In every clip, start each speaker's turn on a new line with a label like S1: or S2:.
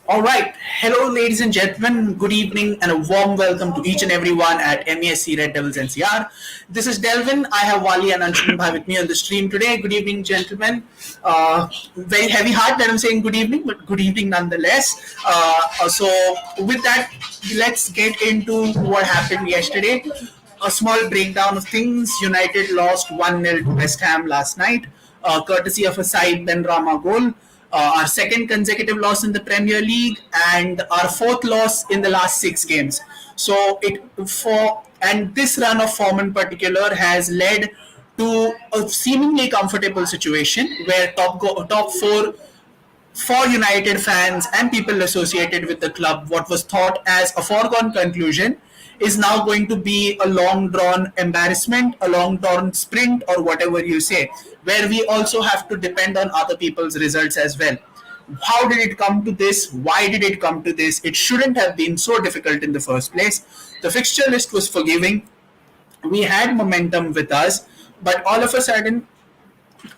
S1: All right. Hello, ladies and gentlemen. Good evening and a warm welcome to each and everyone at MESC Red Devils NCR. This is Delvin. I have Wali and Anshuman Bhai with me on the stream today. Good evening, gentlemen. Very heavy heart that I'm saying good evening, but good evening nonetheless. So, with that, let's get into what happened yesterday. A small breakdown of things. United lost 1-0 to West Ham last night, courtesy of a Said Ben Rama goal. Our second consecutive loss in the Premier League and our fourth loss in the last 6 games. So this run of form in particular has led to a seemingly comfortable situation where top four for United fans and people associated with the club, what was thought as a foregone conclusion is now going to be a long drawn embarrassment, a long drawn sprint, or whatever you say, where we also have to depend on other people's results as well. How did it come to this? Why did it come to this? It shouldn't have been so difficult in the first place. The fixture list was forgiving. We had momentum with us, but all of a sudden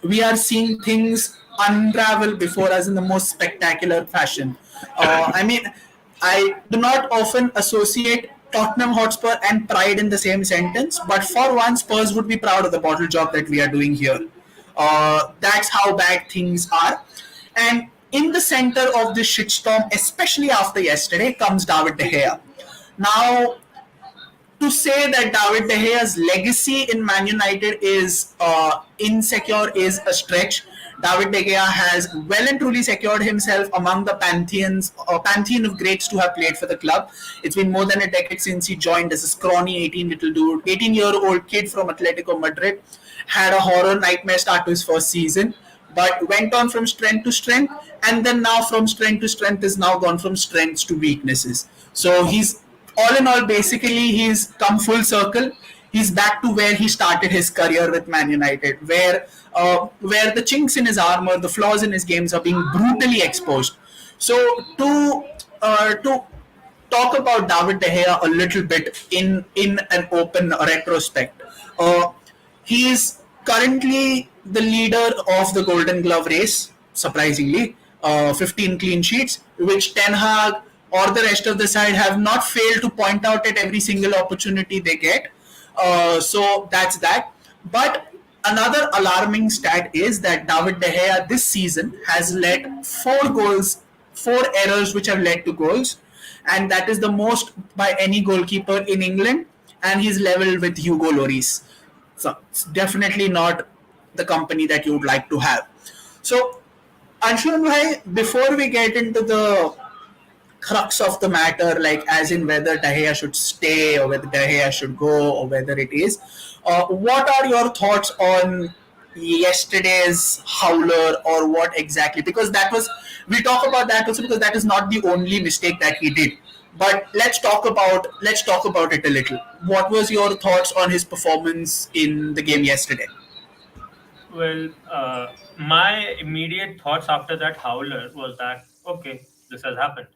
S1: we are seeing things unravel before us in the most spectacular fashion. I do not often associate Tottenham Hotspur and pride in the same sentence, but for once, Spurs would be proud of the bottle job that we are doing here. That's how bad things are. And in the center of this shitstorm, especially after yesterday, comes David De Gea. Now, to say that David De Gea's legacy in Man United is insecure is a stretch. David De Gea has well and truly secured himself among the pantheon of greats to have played for the club. It's been more than a decade since he joined as a scrawny 18-year-old kid from Atletico Madrid. Had a horror nightmare start to his first season, but went on from strength to strength, and then now from strength to strength is now gone from strengths to weaknesses. So he's all in all, basically, he's come full circle. He's back to where he started his career with Man United, where the chinks in his armor, the flaws in his games are being brutally exposed. So to talk about David De Gea a little bit in an open retrospect, uh, he is currently the leader of the Golden Glove race. Surprisingly, 15 clean sheets, which Ten Hag or the rest of the side have not failed to point out at every single opportunity they get. So that's that. But another alarming stat is that David De Gea this season has led 4 goals, 4 errors which have led to goals, and that is the most by any goalkeeper in England. And he's level with Hugo Lloris. So it's definitely not the company that you would like to have. So, Anshuman Bhai, before we get into the crux of the matter, like as in whether De Gea should stay or whether De Gea should go or whether it is. What are your thoughts on yesterday's howler or what exactly? Because that was we talk about that also because that is not the only mistake that he did. But let's talk about it a little. What was your thoughts on his performance in the game yesterday?
S2: My immediate thoughts after that howler was that, okay, this has happened.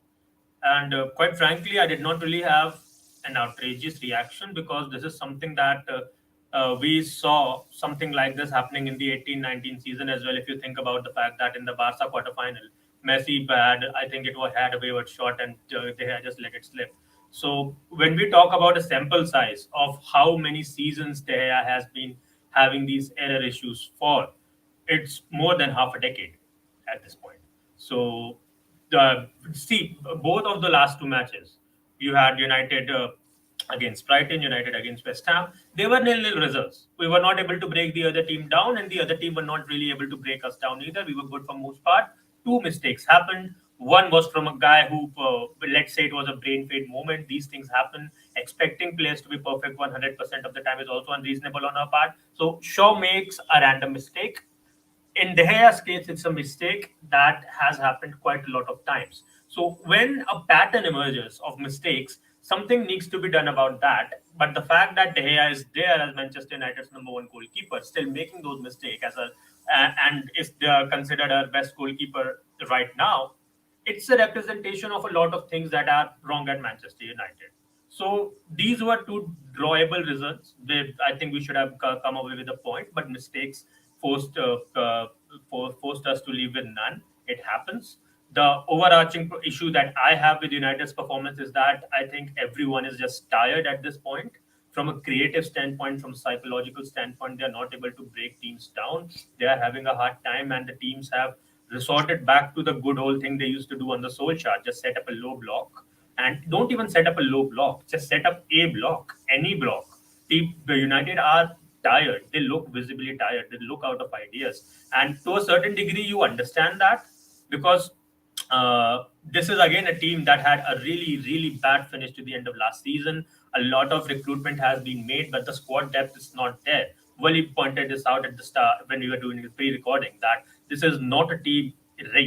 S2: And quite frankly, I did not really have an outrageous reaction because this is something that we saw something like this happening in the 18-19 season as well. If you think about the fact that in the Barca quarterfinal, Messi had, I think it was had a wayward shot and they had just let it slip. So when we talk about a sample size of how many seasons De Gea has been having these error issues for, it's more than half a decade at this point. So see, both of the last two matches, you had United against Brighton, United against West Ham. They were nil-nil results. We were not able to break the other team down, and the other team were not really able to break us down either. We were good for most part. Two mistakes happened. One was from a guy who, let's say, it was a brain fade moment. These things happen. Expecting players to be perfect 100% of the time is also unreasonable on our part. So Shaw makes a random mistake. In De Gea's case, it's a mistake that has happened quite a lot of times. So when a pattern emerges of mistakes, something needs to be done about that. But the fact that De Gea is there as Manchester United's number one goalkeeper, still making those mistakes and is considered our best goalkeeper right now, it's a representation of a lot of things that are wrong at Manchester United. So these were two drawable results. I think we should have come away with a point, but mistakes forced forced us to leave with none. It happens. the overarching issue that I have with United's performance is that I think everyone is just tired at this point. From a creative standpoint, from a psychological standpoint, they are not able to break teams down. They are having a hard time, and the teams have resorted back to the good old thing they used to do on the Solskjaer: just set up a low block, and don't even set up a low block, just set up a block, any block. The United are tired. They look visibly tired. They look out of ideas, and to a certain degree, you understand that because this is again a team that had a really, really bad finish to the end of last season. A lot of recruitment has been made, but the squad depth is not there. Wally pointed this out at the start when we were doing the pre-recording that this is not a team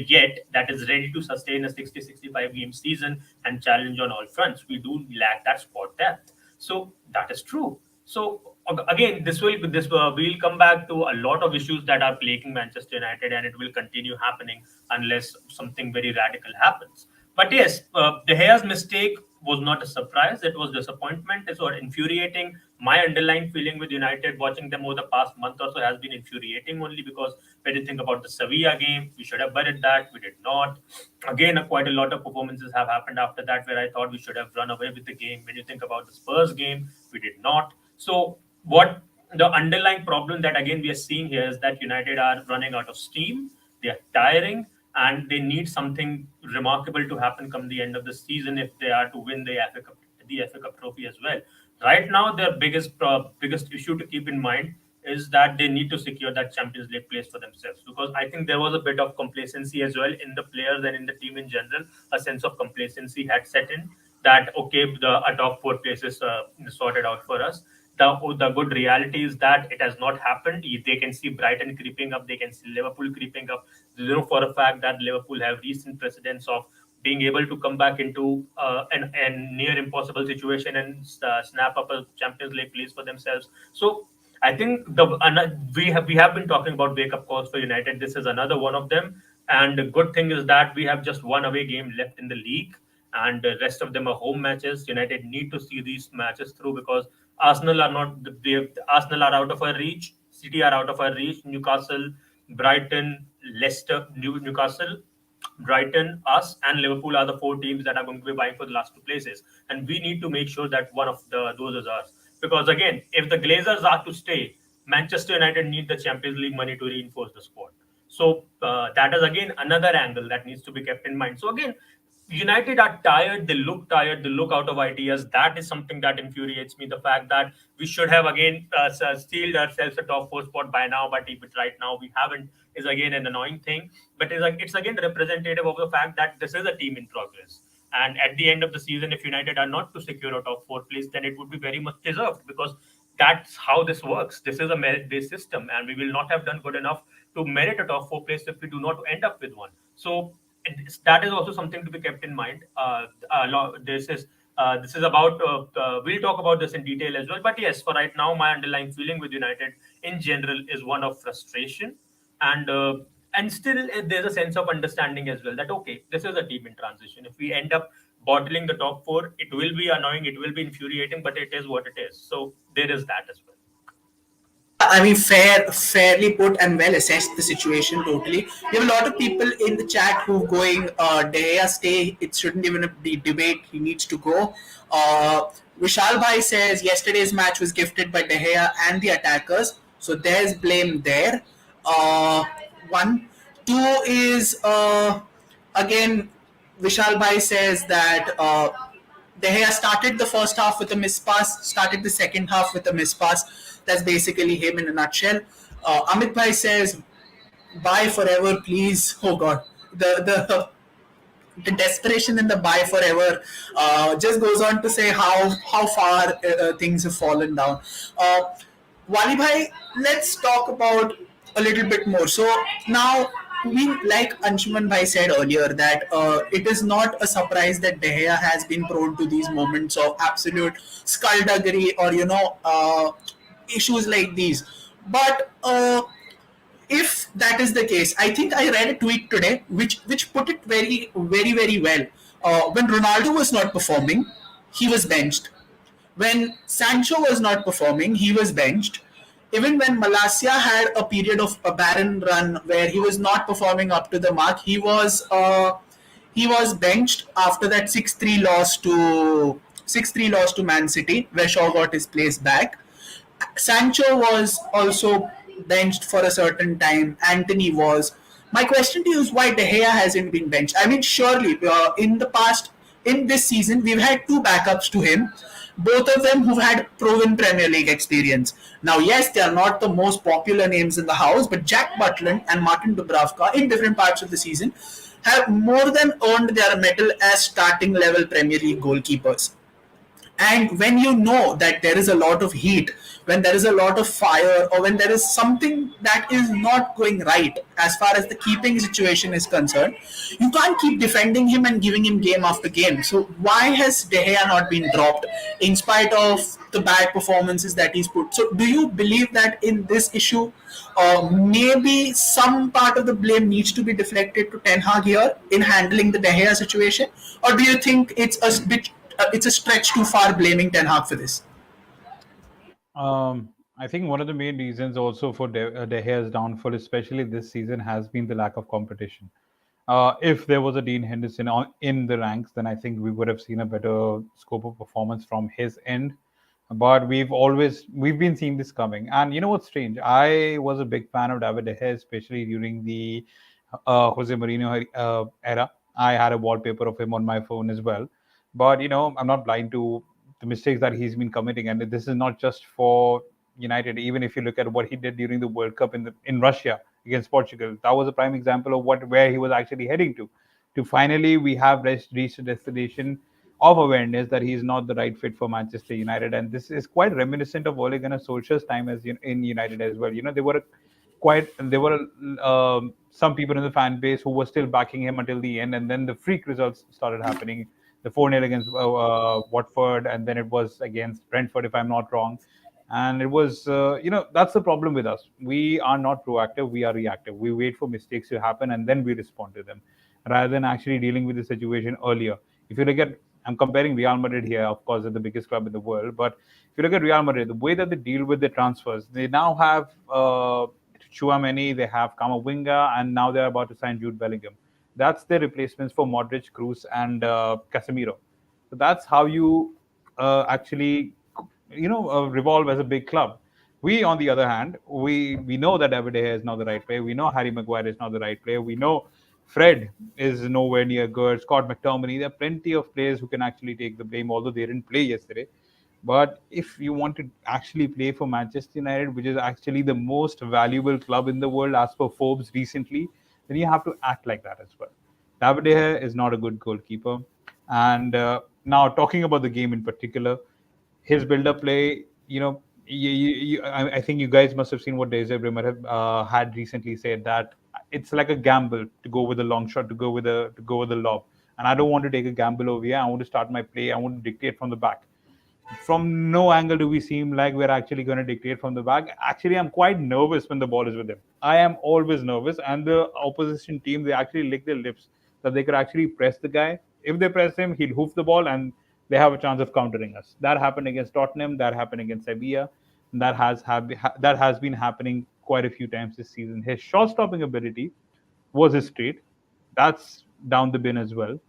S2: yet that is ready to sustain a 60-65 game season and challenge on all fronts. We do lack that squad depth. So that is true. So again, this we'll come back to a lot of issues that are plaguing Manchester United, and it will continue happening unless something very radical happens. But yes, De Gea's mistake was not a surprise. It was disappointment. It was infuriating. My underlying feeling with United, watching them over the past month or so, has been infuriating only because when you think about the Sevilla game, we should have buried that. We did not. Again, quite a lot of performances have happened after that where I thought we should have run away with the game. When you think about the Spurs game, we did not. So, what the underlying problem that again we are seeing here is that United are running out of steam. They are tiring, and they need something remarkable to happen come the end of the season if they are to win the FA Cup trophy as well. Right now, their biggest issue to keep in mind is that they need to secure that Champions League place for themselves, because I think there was a bit of complacency as well in the players and in the team in general. A sense of complacency had set in that okay, a top four place is sorted out for us. The good reality is that it has not happened. They can see Brighton creeping up. They can see Liverpool creeping up. They know for a fact that Liverpool have recent precedents of being able to come back into an near impossible situation and snap up a Champions League place for themselves. So I think we have been talking about wake up calls for United. This is another one of them. And the good thing is that we have just one away game left in the league, and the rest of them are home matches. United need to see these matches through because Arsenal are not Arsenal are out of our reach. City are out of our reach. Newcastle, Brighton, Leicester, Newcastle, Brighton, us, and Liverpool are the four teams that are going to be vying for the last two places, and we need to make sure that one of those is ours. Because again, if the Glazers are to stay, Manchester United need the Champions League money to reinforce the squad. So that is again another angle that needs to be kept in mind. So again, United are tired. They look tired. They look out of ideas. That is something that infuriates me. The fact that we should have again sealed ourselves a top four spot by now, but if right now we haven't, is again an annoying thing. But it's again representative of the fact that this is a team in progress. And at the end of the season, if United are not to secure a top four place, then it would be very much deserved because that's how this works. This is a merit-based system, and we will not have done good enough to merit a top four place if we do not end up with one. So that is also something to be kept in mind. This is about. We'll talk about this in detail as well. But yes, for right now, my underlying feeling with United in general is one of frustration, and uh, and still there's a sense of understanding as well that okay, this is a team in transition. If we end up bottling the top four, it will be annoying, it will be infuriating, but it is what it is. So there is that as well.
S1: Yeah, I mean, fairly put and well assessed the situation totally. We have a lot of people in the chat who going, De Gea stay. It shouldn't even be debate. He needs to go. Vishal Bhai says yesterday's match was gifted by De Gea and the attackers, so there's blame there. Uh, One, two is again. Vishal Bhai says that De Gea started the first half with a miss pass, started the second half with a miss pass. That's basically him in a nutshell. Amit Bhai says, "Bye forever, please." Oh God, the desperation in the "bye forever" just goes on to say how far things have fallen down. Uh, Wali Bhai, let's talk about a little bit more. So now, we like Anshuman Bhai said earlier that it is not a surprise that De Gea has been prone to these moments of absolute skullduggery or issues like these. But if that is the case, I think I read a tweet today which put it very well. When Ronaldo was not performing, he was benched. When Sancho was not performing, he was benched. Even when Malasia had a period of a barren run where he was not performing up to the mark, he was he was benched after that 6-3 loss to Man City, where Shaw got his place back. Sancho was also benched for a certain time. Anthony was. My question to you is why De Gea hasn't been benched? I mean, surely in the past, in this season, we've had two backups to him, both of them who've had proven Premier League experience. Now, yes, they are not the most popular names in the house, but Jack Butland and Martin Dubravka in different parts of the season have more than earned their medal as starting level Premier League goalkeepers. And when you know that there is a lot of heat, when there is a lot of fire, or when there is something that is not going right as far as the keeping situation is concerned, you can't keep defending him and giving him game after game. So why has De Gea not been dropped in spite of the bad performances that he's put? So do you believe that in this issue, maybe some part of the blame needs to be deflected to Ten Hag here in handling the De Gea situation, or do you think it's a stretch too far blaming Ten Hag for this?
S3: I think one of the main reasons also for De Gea's downfall, especially this season, has been the lack of competition. If there was a Dean Henderson in the ranks, then I think we would have seen a better scope of performance from his end. But we've been seeing this coming, and you know what's strange? I was a big fan of David De Gea, especially during the Jose Mourinho era. I had a wallpaper of him on my phone as well. But I'm not blind to the mistakes that he's been committing, and this is not just for United. Even if you look at what he did during the World Cup in Russia against Portugal, that was a prime example of where he was actually heading to. To finally, we have reached a destination of awareness that he's not the right fit for Manchester United, and this is quite reminiscent of Ole Gunnar Solskjaer's time as in United as well. There were some people in the fan base who were still backing him until the end, and then the freak results started happening. The 4-0 against Watford, and then it was against Brentford, if I'm not wrong. And it was, that's the problem with us. We are not proactive, we are reactive. We wait for mistakes to happen and then we respond to them rather than actually dealing with the situation earlier. If you look at, I'm comparing Real Madrid here, of course, they're the biggest club in the world. But if you look at Real Madrid, the way that they deal with the transfers, they now have Chouameni, they have Kamavinga, and now they're about to sign Jude Bellingham. That's their replacements for Modric, Kroos, and Casemiro. So that's how you actually, revolve as a big club. We, on the other hand, we know that David De Gea is not the right player. We know Harry Maguire is not the right player. We know Fred is nowhere near good. Scott McTominay. There are plenty of players who can actually take the blame, although they didn't play yesterday. But if you want to actually play for Manchester United, which is actually the most valuable club in the world as per Forbes recently, then you have to act like that as well. David De Gea is not a good goalkeeper. And now talking about the game in particular, his build-up play, I think you guys must have seen what Deze Bremer had recently said, that it's like a gamble to go with a long shot, to go with the lob. And I don't want to take a gamble over here. I want to start my play. I want to dictate from the back. From no angle do we seem like we're actually going to dictate from the back. Actually, I'm quite nervous when the ball is with him. I am always nervous. And the opposition team, they actually lick their lips that they could actually press the guy. If they press him, he'll hoof the ball and they have a chance of countering us. That happened against Tottenham. That happened against Sevilla. And that has been happening quite a few times this season. His shot-stopping ability was his trait. That's down the bin as well.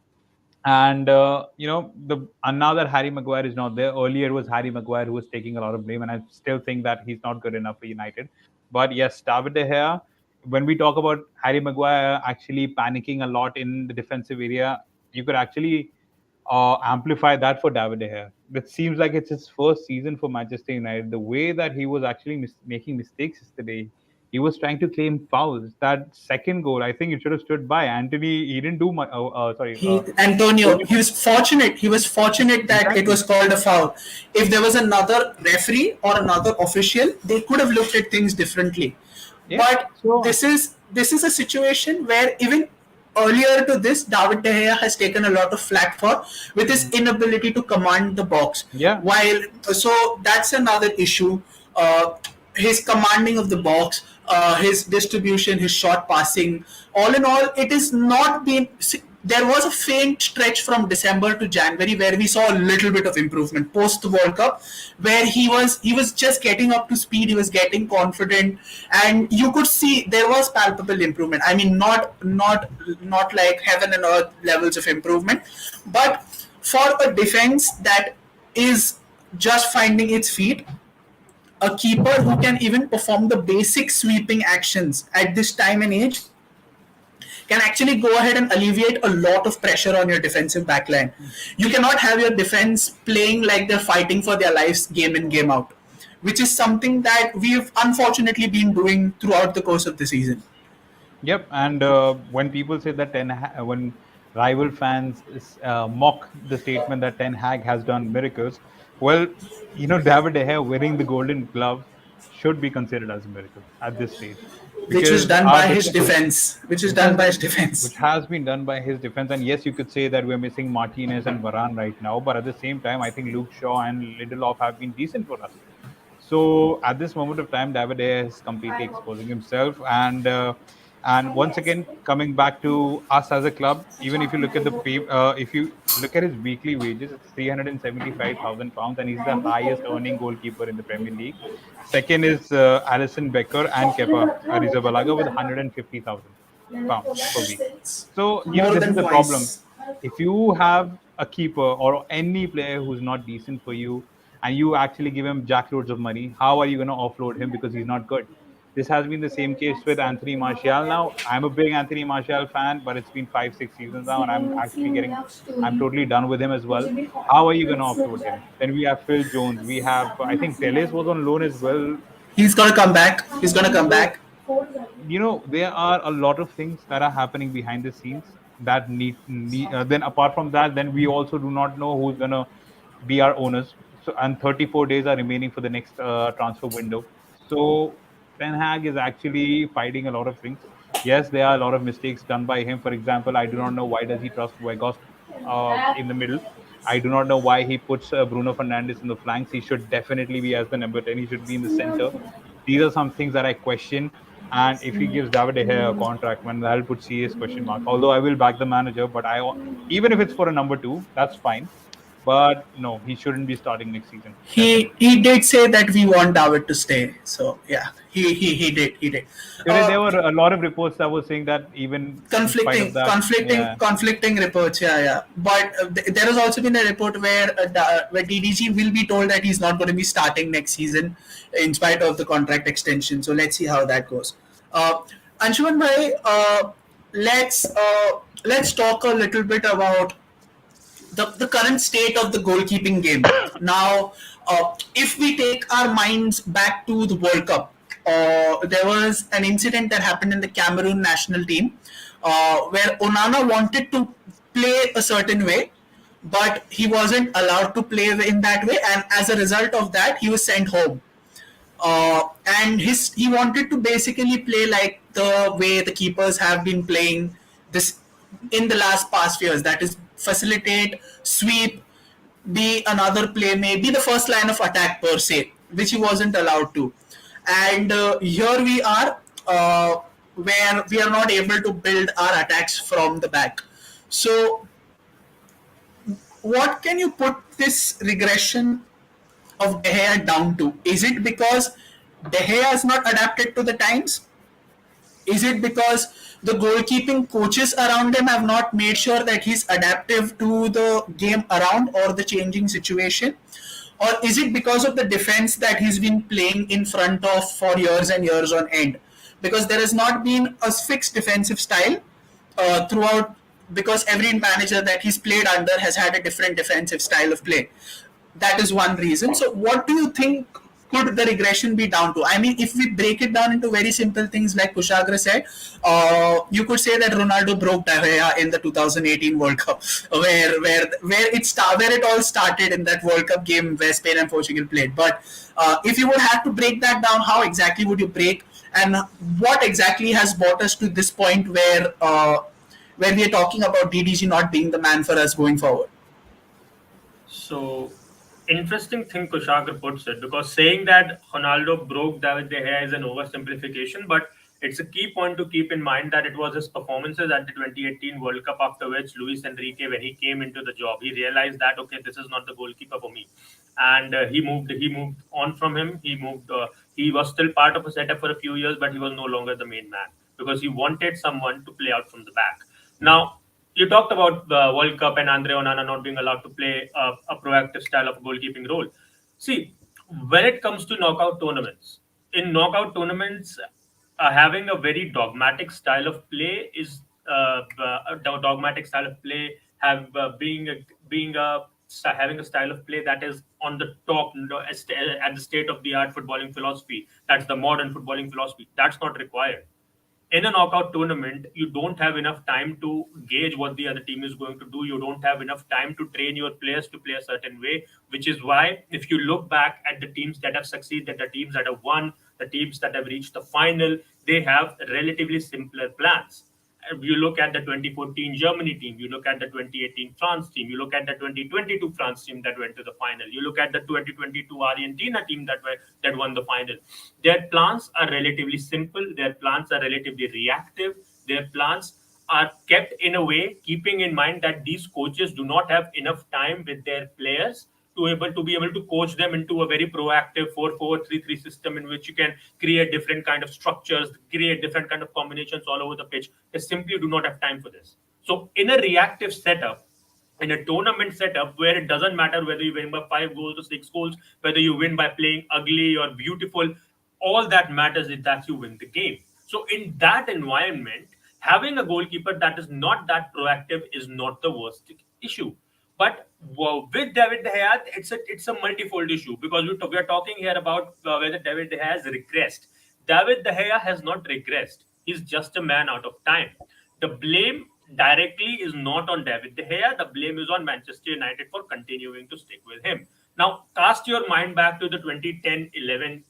S3: And and now that Harry Maguire is not there, earlier it was Harry Maguire who was taking a lot of blame, and I still think that he's not good enough for United. But yes, David De Gea, when we talk about Harry Maguire actually panicking a lot in the defensive area, you could actually amplify that for David De Gea. It seems like it's his first season for Manchester United. The way that he was actually making mistakes yesterday, he was trying to claim fouls. That second goal, I think it should have stood by. Anthony, he didn't do much.
S1: Antonio, he was fortunate. He was fortunate that it
S3: Exactly.
S1: was called a foul. If there was another referee or another official, they could have looked at things differently.
S3: Yeah.
S1: But
S3: So
S1: this is a situation where even earlier to this, David De Gea has taken a lot of flack for with his inability to command the box.
S3: yeah,
S1: While so that's another issue. His commanding of the box, his distribution, his short passing. All in all, it is not been. there was a faint stretch from December to January where we saw a little bit of improvement post the World Cup, where he was just getting up to speed, he was getting confident, and you could see there was palpable improvement. I mean, not like heaven and earth levels of improvement, but for a defense that is just finding its feet, a keeper who can even perform the basic sweeping actions at this time and age can actually go ahead and alleviate a lot of pressure on your defensive backline. You cannot have your defense playing like they're fighting for their lives game in, game out, which is something that we've unfortunately been doing throughout the course of the season.
S3: Yep, and when people say that when rival fans mock the statement that Ten Hag has done miracles, well, David De Gea winning the Golden Glove should be considered as a miracle at this stage,
S1: Which was
S3: because
S1: done
S3: our
S1: by his
S3: defense,
S1: defense. Which is
S3: which
S1: done
S3: has
S1: by his
S3: been
S1: defense.
S3: which has been done by his defense, and yes, you could say that we're missing Martinez and Varane right now, but at the same time, I think Luke Shaw and Lindelof have been decent for us. So at this moment of time, David is completely exposing himself, and once again coming back to us as a club. Even if you look at if you look at his weekly wages, it's £375,000, and he's the highest earning goalkeeper in the Premier League. Second is Alison Becker and Kepa Arrizabalaga with £150,000 per week. So
S1: More
S3: this is
S1: than
S3: the problem.
S1: twice.
S3: If you have a keeper or any player who's not decent for you, and you actually give him jackloads of money, how are you going to offload him because he's not good? This has been the same case with Anthony Martial. Now, I'm a big Anthony Martial fan, but it's been 5, 6 seasons now, and I'm totally done with him as well. How are you going to offload him? Then we have Phil Jones. We have, I think, Teles was on loan as well.
S1: He's gonna come back. He's gonna come
S3: So
S1: back.
S3: there are a lot of things that are happening behind the scenes that then apart from that, then we also do not know who's going to be our owners. So, and 34 days are remaining for the next transfer window. So Ten Hag is actually fighting a lot of things. Yes, there are a lot of mistakes done by him. For example, I do not know why does he trust Weghorst in the middle. I do not know why he puts Bruno Fernandes in the flanks. He should definitely be as the number 10. He should be in the center. These are some things that I question. And if he gives David De Gea a contract, man, that'll put serious question mark. Although I will back the manager, but even if it's for a number 2, that's fine. But no, he shouldn't be starting next season. Definitely.
S1: He did say that we want David to stay. So yeah, he did.
S3: Today there were a lot of reports that were saying that even in spite of
S1: conflicting
S3: that,
S1: conflicting
S3: yeah.
S1: conflicting reports, yeah, but there has also been a report where DDG will be told that he's not going to be starting next season in spite of the contract extension. So let's see how that goes. Anshuman bhai, let's talk a little bit about the current state of the goalkeeping game. Now, if we take our minds back to the World Cup, there was an incident that happened in the Cameroon national team where Onana wanted to play a certain way, but he wasn't allowed to play in that way, and as a result of that, he was sent home. And he wanted to basically play like the way the keepers have been playing this in the last past years. That is, facilitate, sweep, be another play, maybe the first line of attack per se, which he wasn't allowed to. And here we are, where we are not able to build our attacks from the back. So, what can you put this regression of De Gea down to? Is it because De Gea has not adapted to the times? Is it because the goalkeeping coaches around him have not made sure that he's adaptive to the game around or the changing situation? Or is it because of the defense that he's been playing in front of for years and years on end? Because there has not been a fixed defensive style throughout, because every manager that he's played under has had a different defensive style of play. That is one reason. So, what do you think could the regression be down to? I mean, if we break it down into very simple things, like Kushagra said, you could say that Ronaldo broke De Gea in the 2018 World Cup, where it all started in that World Cup game where Spain and Portugal played. But if you would have to break that down, how exactly would you break, and what exactly has brought us to this point where we are talking about DDG not being the man for us going forward?
S2: So, interesting thing Kushagra puts it, because saying that Ronaldo broke David De Gea is an oversimplification, but It's a key point to keep in mind that it was his performances at the 2018 World Cup after which Luis Enrique, when he came into the job, he realized that okay, this is not the goalkeeper for me, and he moved on from him. He was still part of a setup for a few years, but he was no longer the main man because he wanted someone to play out from the back. Now, you talked about the World Cup and Andre Onana not being allowed to play a proactive style of goalkeeping role. See, when it comes to knockout tournaments, in knockout tournaments, having a very dogmatic style of play is a dogmatic style of play have being a having a style of play that is on the top at the state of the art footballing philosophy. That's the modern footballing philosophy. That's not required in a knockout tournament. You don't have enough time to gauge what the other team is going to do. You don't have enough time to train your players to play a certain way, which is why if you look back at the teams that have succeeded, the teams that have won, the teams that have reached the final, they have relatively simpler plans. You look at the 2014 Germany team, you look at the 2018 France team, you look at the 2022 France team that went to the final, you look at the 2022 Argentina team that won the final. Their plans are relatively simple, their plans are relatively reactive, their plans are kept in a way keeping in mind that these coaches do not have enough time with their players to be able to coach them into a very proactive 4-4-3-3 system in which you can create different kind of structures, create different kind of combinations all over the pitch. They simply do not have time for this. So in a reactive setup, in a tournament setup where it doesn't matter whether you win by 5 goals or 6 goals, whether you win by playing ugly or beautiful, all that matters is that you win the game. So in that environment, having a goalkeeper that is not that proactive is not the worst issue. But with David De Gea, it's a multifold issue because we are talking here about whether David De Gea has regressed. David De Gea has not regressed. He's just a man out of time. The blame directly is not on David De Gea. The blame is on Manchester United for continuing to stick with him. Now, cast your mind back to the 2010-11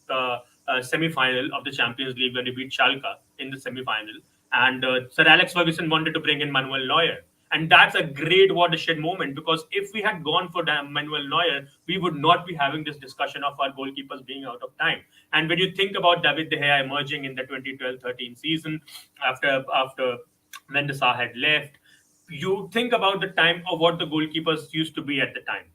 S2: semi-final of the Champions League when they beat Schalke in the semi-final, and Sir Alex Ferguson wanted to bring in Manuel Neuer. And that's a great watershed moment because if we had gone for Manuel Neuer, we would not be having this discussion of our goalkeepers being out of time. And when you think about David De Gea emerging in the 2012-13 season after Mendes had left, you think about the time of what the goalkeepers used to be at the time.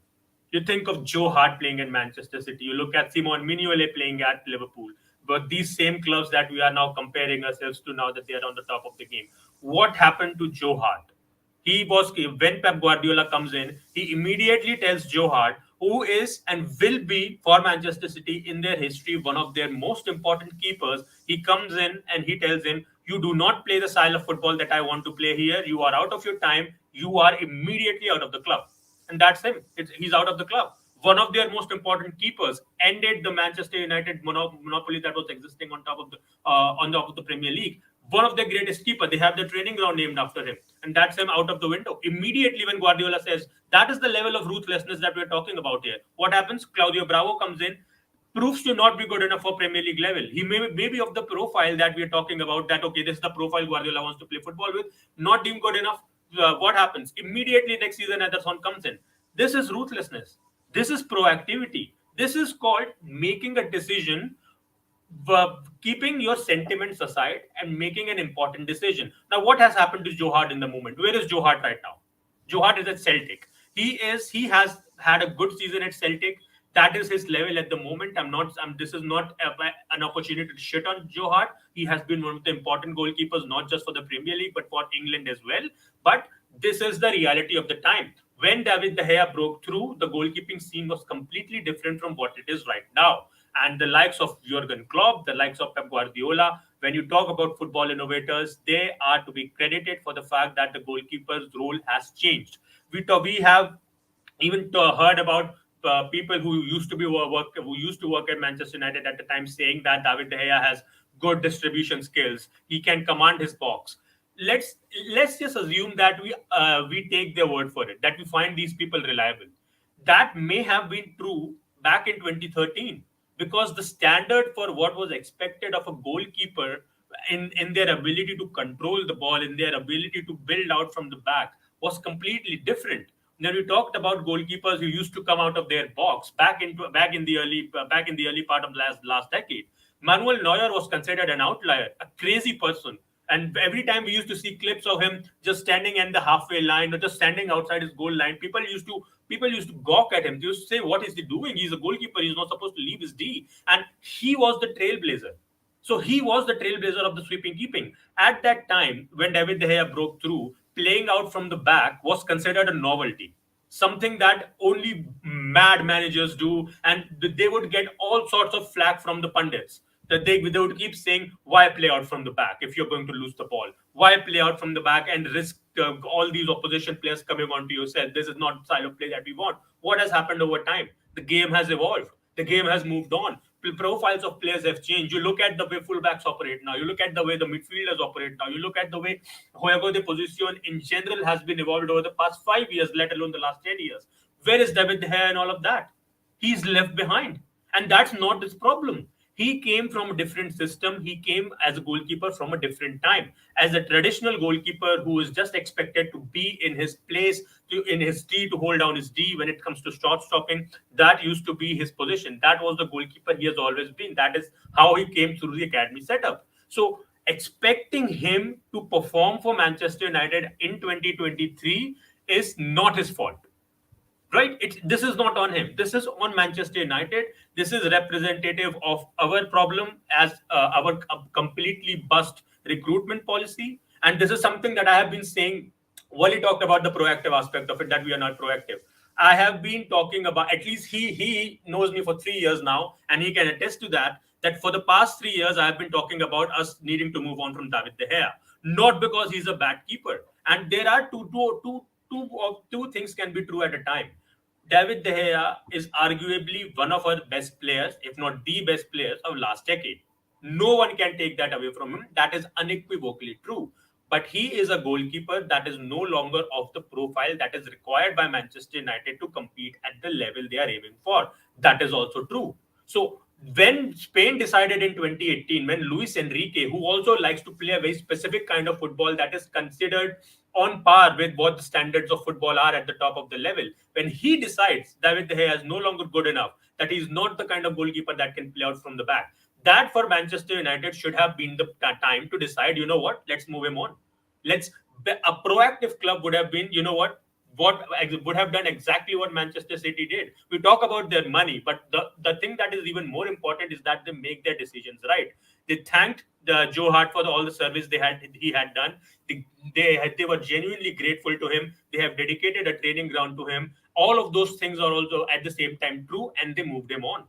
S2: You think of Joe Hart playing in Manchester City. You look at Simon Mignolet playing at Liverpool. But these same clubs that we are now comparing ourselves to now that they are on the top of the game. What happened to Joe Hart? When Pep Guardiola comes in, he immediately tells Joe Hart, who is and will be for Manchester City in their history one of their most important keepers. He comes in and he tells him, "You do not play the style of football that I want to play here. You are out of your time. You are immediately out of the club." And that's him. He's out of the club. One of their most important keepers ended the Manchester United monopoly that was existing on top of the Premier League. One of their greatest keeper, they have the training ground named after him, and that's him out of the window immediately. When Guardiola says that is the level of ruthlessness that we're talking about here, what happens? Claudio Bravo comes in, proves to not be good enough for Premier League level. He may be of the profile that we're talking about. That okay, this is the profile Guardiola wants to play football with. Not deemed good enough. What happens? Immediately next season, Ederson comes in. This is ruthlessness. This is proactivity. This is called making a decision, keeping your sentiments aside and making an important decision. Now, what has happened to Joe Hart in the moment? Where is Joe Hart right now? Joe Hart is at Celtic. He has had a good season at Celtic. That is his level at the moment. This is not an opportunity to shit on Joe Hart. He has been one of the important goalkeepers, not just for the Premier League, but for England as well. But this is the reality of the time. When David De Gea broke through, the goalkeeping scene was completely different from what it is right now. And the likes of Jurgen Klopp, the likes of Pep Guardiola, when you talk about football innovators, they are to be credited for the fact that the goalkeeper's role has changed. We have even heard about people who used to work at Manchester United at the time saying that David De Gea has good distribution skills. He can command his box. Let's just assume that we take their word for it, that we find these people reliable. That may have been true back in 2013 because the standard for what was expected of a goalkeeper in their ability to control the ball, in their ability to build out from the back, was completely different. Now we talked about goalkeepers who used to come out of their box back in the early part of last decade. Manuel Neuer was considered an outlier, a crazy person. And every time we used to see clips of him just standing in the halfway line or just standing outside his goal line, people used to gawk at him. They used to say, "What is he doing? He's a goalkeeper. He's not supposed to leave his D." And he was the trailblazer. So he was the trailblazer of the sweeping keeping. At that time, when David De Gea broke through, playing out from the back was considered a novelty, something that only mad managers do, and they would get all sorts of flack from the pundits. That they would keep saying, why play out from the back if you're going to lose the ball? Why play out from the back and risk all these opposition players coming onto yourself? This is not the style of play that we want. What has happened over time? The game has evolved. The game has moved on. Profiles of players have changed. You look at the way fullbacks operate now. You look at the way the midfielders operate now. You look at the way whoever the position in general has been evolved over the past 5 years, let alone the last 10 years. Where is David De Gea and all of that? He's left behind. And that's not his problem. He came from a different system. He came as a goalkeeper from a different time. As a traditional goalkeeper who is just expected to be in his place, in his D, to hold down his D when it comes to shot stopping, that used to be his position. That was the goalkeeper he has always been. That is how he came through the academy setup. So expecting him to perform for Manchester United in 2023 is not his fault, right? This is not on him. This is on Manchester United. This is representative of our problem as our completely bust recruitment policy. And this is something that I have been saying. Wally talked about the proactive aspect of it, that we are not proactive. I have been talking about, at least he knows me for 3 years now, and he can attest to that. That for the past 3 years, I have been talking about us needing to move on from David De Gea, not because he's a bad keeper. And there are two things can be true at a time. David De Gea is arguably one of our best players, if not the best players of last decade. No one can take that away from him. That is unequivocally true. But he is a goalkeeper that is no longer of the profile that is required by Manchester United to compete at the level they are aiming for. That is also true. So when Spain decided in 2018, when Luis Enrique, who also likes to play a very specific kind of football that is considered on par with what the standards of football are at the top of the level, when he decides David De Gea is no longer good enough, that he's not the kind of goalkeeper that can play out from the back, that for Manchester United should have been the time to decide, you know what, let's move him on. Let's A proactive club would have been, you know what would have done exactly what Manchester City did. We talk about their money, but the thing that is even more important is that they make their decisions right. They thanked Joe Hart for all the service he had done. They were genuinely grateful to him. They have dedicated a training ground to him. All of those things are also at the same time true, and they moved him on.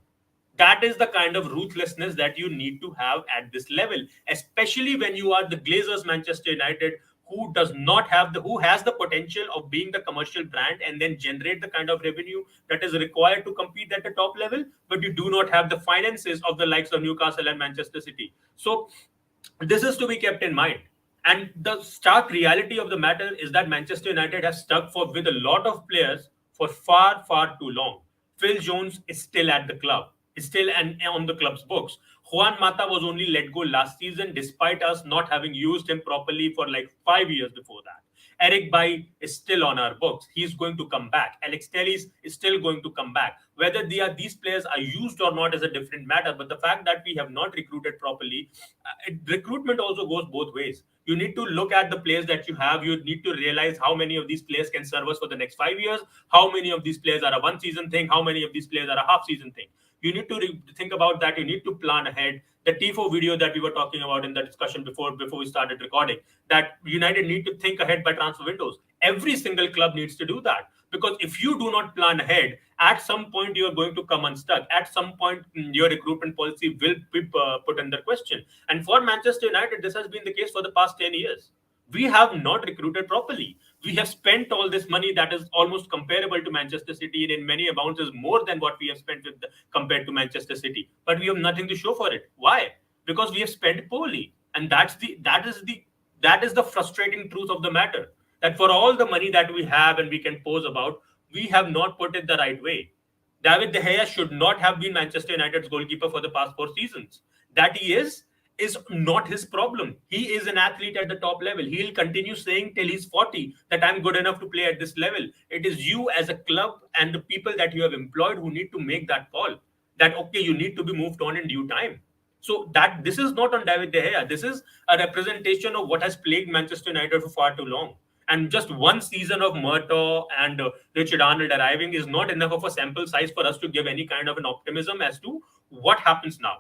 S2: That is the kind of ruthlessness that you need to have at this level, especially when you are the Glazers, Manchester United, who has the potential of being the commercial brand and then generate the kind of revenue that is required to compete at the top level, but you do not have the finances of the likes of Newcastle and Manchester City. So this is to be kept in mind. And the stark reality of the matter is that Manchester United has stuck with a lot of players for far, far too long. Phil Jones is still at the club, is still on the club's books. Juan Mata was only let go last season, despite us not having used him properly for like 5 years before that. Eric Bailly is still on our books. He's going to come back. Alex Telles is still going to come back. Whether these players are used or not is a different matter. But the fact that we have not recruited properly, recruitment also goes both ways. You need to look at the players that you have. You need to realize how many of these players can serve us for the next 5 years. How many of these players are a one-season thing? How many of these players are a half-season thing? You need to think about that. You need to plan ahead. The Tifo video that we were talking about in the discussion before we started recording, that United need to think ahead by transfer windows. Every single club needs to do that, because if you do not plan ahead, at some point you are going to come unstuck. At some point, your recruitment policy will be put under question. And for Manchester United, this has been the case for the past 10 years. We have not recruited properly. We have spent all this money that is almost comparable to Manchester City, and in many amounts is more than what we have spent compared to Manchester City. But we have nothing to show for it. Why? Because we have spent poorly, and that is the frustrating truth of the matter. That for all the money that we have and we can pose about, we have not put it the right way. David De Gea should not have been Manchester United's goalkeeper for the past 4 seasons. That he is not his problem. He is an athlete at the top level. He'll continue saying till he's 40 that I'm good enough to play at this level. It is you as a club and the people that you have employed who need to make that call. That, okay, you need to be moved on in due time. So that this is not on David De Gea. This is a representation of what has plagued Manchester United for far too long. And just one season of Murtaugh and Richard Arnold arriving is not enough of a sample size for us to give any kind of an optimism as to what happens now,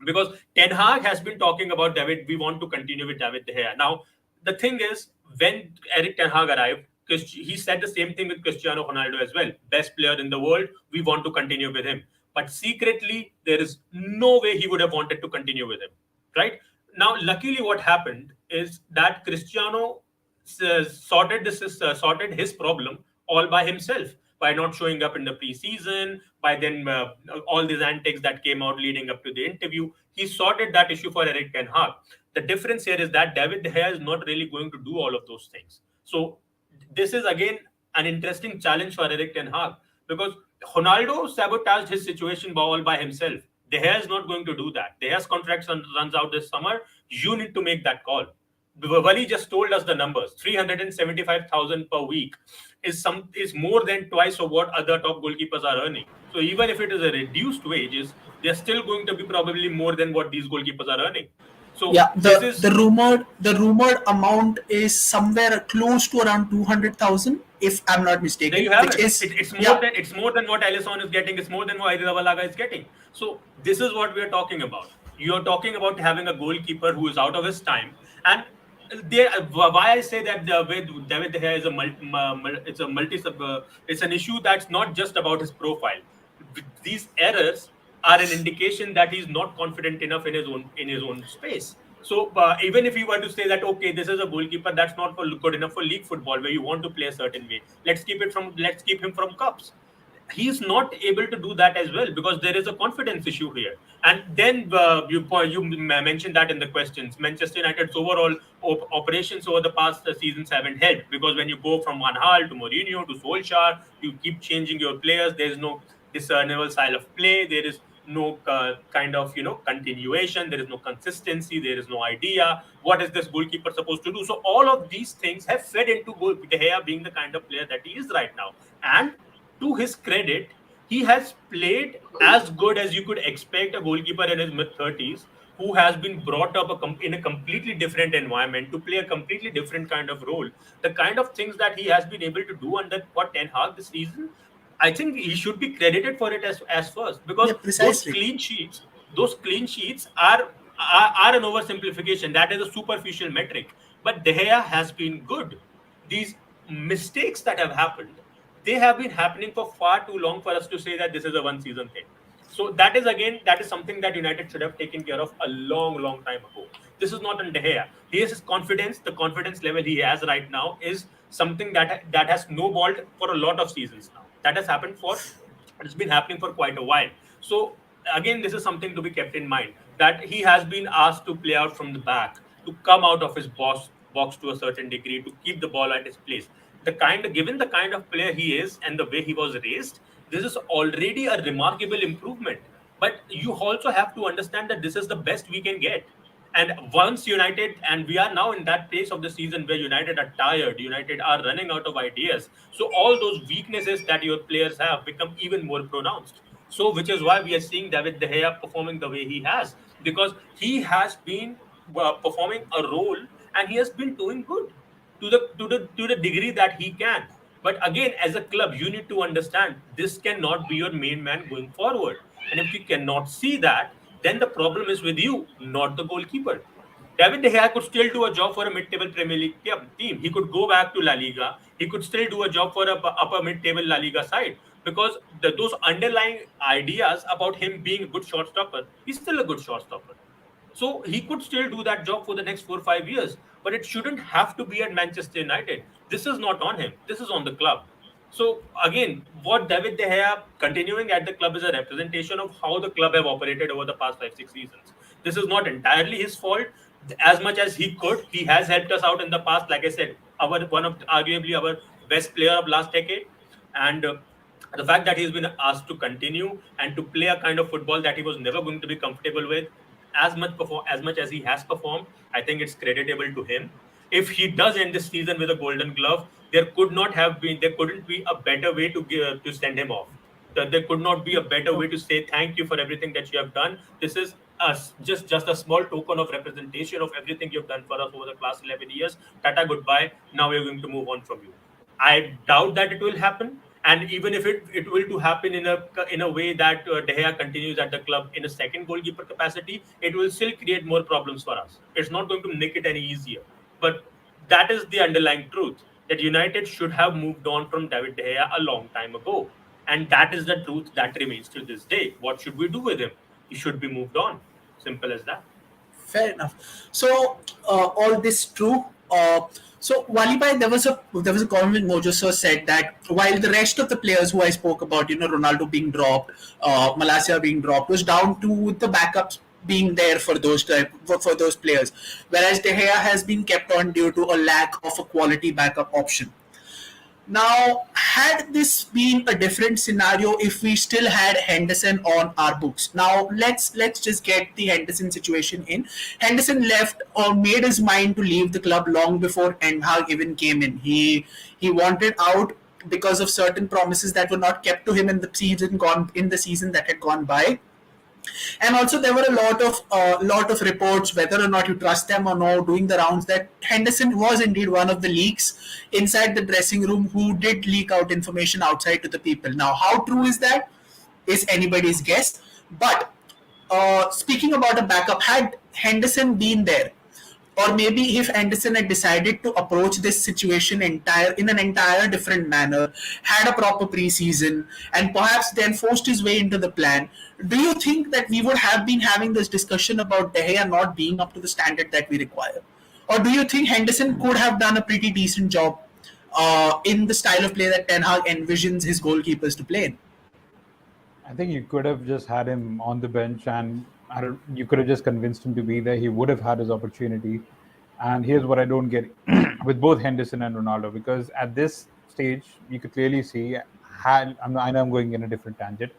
S2: because Ten Hag has been talking about David. We want to continue with David De Gea. Now, the thing is, when Eric Ten Hag arrived, he said the same thing with Cristiano Ronaldo as well. Best player in the world. We want to continue with him. But secretly, there is no way he would have wanted to continue with him. Right now, luckily, what happened is that Cristiano sorted his problem all by himself, by not showing up in the preseason, by then all these antics that came out leading up to the interview. He sorted that issue for Eric Ten Hag. The difference here is that David De Gea is not really going to do all of those things. So this is again an interesting challenge for Eric Ten Hag, because Ronaldo sabotaged his situation all by himself. De Gea is not going to do that. De Gea's contract runs out this summer. You need to make that call. Wally just told us the numbers. 375,000 per week is more than twice of what other top goalkeepers are earning. So even if it is a reduced wages, they're still going to be probably more than what these goalkeepers are earning. So
S1: yeah,
S2: this is
S1: the rumored amount is somewhere close to around 200,000, if I'm not mistaken.
S2: there you have
S1: which
S2: it.
S1: is
S2: It's more than what Alisson is getting. It's more than what Irizabalaga is getting. So this is what we are talking about. You are talking about having a goalkeeper who is out of his time, and why I say that with David De Gea is it's an issue that's not just about his profile. These errors are an indication that he's not confident enough in his own space. So even if you were to say that, okay, this is a goalkeeper that's not good enough for league football where you want to play a certain way, let's keep him from cups. He's not able to do that as well, because there is a confidence issue here. And then you mentioned that in the questions, Manchester United's overall operations over the past seasons haven't helped, because when you go from Van Gaal to Mourinho to Solskjaer, you keep changing your players. There is no discernible style of play. There is no kind of continuation. There is no consistency. There is no idea what is this goalkeeper supposed to do. So all of these things have fed into De Gea being the kind of player that he is right now. And to his credit, he has played as good as you could expect a goalkeeper in his mid-30s, who has been brought up in a completely different environment to play a completely different kind of role. The kind of things that he has been able to do under Ten Hag this season, I think he should be credited for it as first, because
S1: Yeah, precisely.
S2: those clean sheets are an oversimplification. That is a superficial metric. But De Gea has been good. These mistakes that have happened, they have been happening for far too long for us to say that this is a one season thing. So that is something that United should have taken care of a long time ago. This is not on De Gea. His confidence, the confidence level he has right now, is something that has snowballed for a lot of seasons now. That has happened for it's been happening for quite a while. So again, this is something to be kept in mind, that he has been asked to play out from the back, to come out of his box to a certain degree, to keep the ball at his place. Given the kind of player he is and the way he was raised, this is already a remarkable improvement. But you also have to understand that this is the best we can get. And once United, and we are now in that phase of the season where United are tired, United are running out of ideas. So all those weaknesses that your players have become even more pronounced. So which is why we are seeing David De Gea performing the way he has, because he has been performing a role, and he has been doing good to the degree that he can. But again, as a club, you need to understand this cannot be your main man going forward. And if you cannot see that, then the problem is with you, not the goalkeeper. David De Gea could still do a job for a mid-table Premier League team. He could go back to La Liga. He could still do a job for a upper mid-table La Liga side, because those underlying ideas about him being a good shot stopper, he's still a good shot stopper. So he could still do that job for the next 4 or 5 years, but it shouldn't have to be at Manchester United. This is not on him. This is on the club. So again, what David De Gea continuing at the club is a representation of how the club have operated over the past 5, 6 seasons. This is not entirely his fault. As much as he could, he has helped us out in the past. Like I said, arguably our best player of last decade, and the fact that he's been asked to continue and to play a kind of football that he was never going to be comfortable with, as much as he has performed, I think it's creditable to him. If he does end this season with a golden glove, there couldn't be a better way to send him off. There could not be a better way to say thank you for everything that you have done. This is us just a small token of representation of everything you've done for us over the last 11 years. Tata, goodbye. Now we're going to move on from you. I doubt that it will happen. And even if it will to happen in a way that De Gea continues at the club in a second goalkeeper capacity, it will still create more problems for us. It's not going to make it any easier. But that is the underlying truth, that United should have moved on from David De Gea a long time ago. And that is the truth that remains till this day. What should we do with him? He should be moved on. Simple as that.
S1: Fair enough. So all this true. So Walibai, there was a comment Mojo sir said that while the rest of the players who I spoke about, Ronaldo being dropped, Malacia being dropped, was down to the backups being there for those players, whereas De Gea has been kept on due to a lack of a quality backup option. Now, had this been a different scenario if we still had Henderson on our books? Now, let's just get the Henderson situation in. Henderson left or made his mind to leave the club long before Ten Hag even came in. He wanted out because of certain promises that were not kept to him in the season that had gone by. And also there were a lot of reports, whether or not you trust them or no, doing the rounds that Henderson was indeed one of the leaks inside the dressing room who did leak out information outside to the people. Now, how true is that is anybody's guess. But speaking about a backup, had Henderson been there, or maybe if Anderson had decided to approach this situation in an entire different manner, had a proper preseason, and perhaps then forced his way into the plan, do you think that we would have been having this discussion about De Gea not being up to the standard that we require? Or do you think Henderson could have done a pretty decent job in the style of play that Ten Hag envisions his goalkeepers to play in?
S3: I think you could have just had him on the bench, and you could have just convinced him to be there. He would have had his opportunity. And here's what I don't get with both Henderson and Ronaldo, because at this stage, you could clearly see, I know I'm going in a different tangent.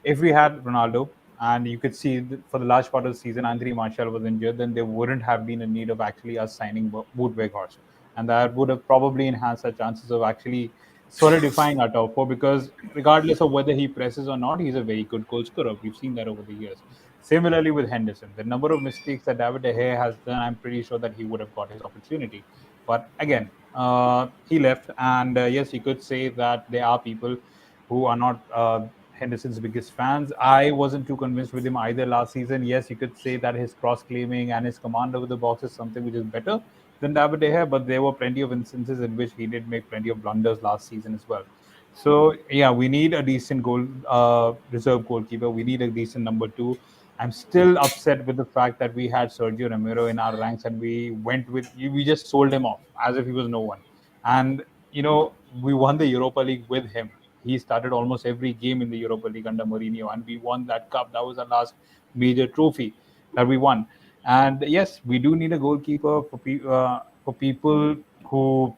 S3: If we had Ronaldo, and you could see for the large part of the season, Anthony Martial was injured, then there wouldn't have been a need of actually us signing Wood Weghorst. And that would have probably enhanced our chances of actually solidifying our top four, because regardless of whether he presses or not, he's a very good goal scorer. We've seen that over the years. Similarly with Henderson, the number of mistakes that David De Gea has done, I'm pretty sure that he would have got his opportunity. But again, he left, and yes, you could say that there are people who are not Henderson's biggest fans. I wasn't too convinced with him either last season. Yes, you could say that his cross-claiming and his command over the box is something which is better than David De Gea, but there were plenty of instances in which he did make plenty of blunders last season as well. So yeah, we need a decent reserve goalkeeper. We need a decent number two. I'm still upset with the fact that we had Sergio Romero in our ranks and we just sold him off as if he was no one. And we won the Europa League with him. He started almost every game in the Europa League under Mourinho, and we won that cup. That was our last major trophy that we won. And yes, we do need a goalkeeper for people who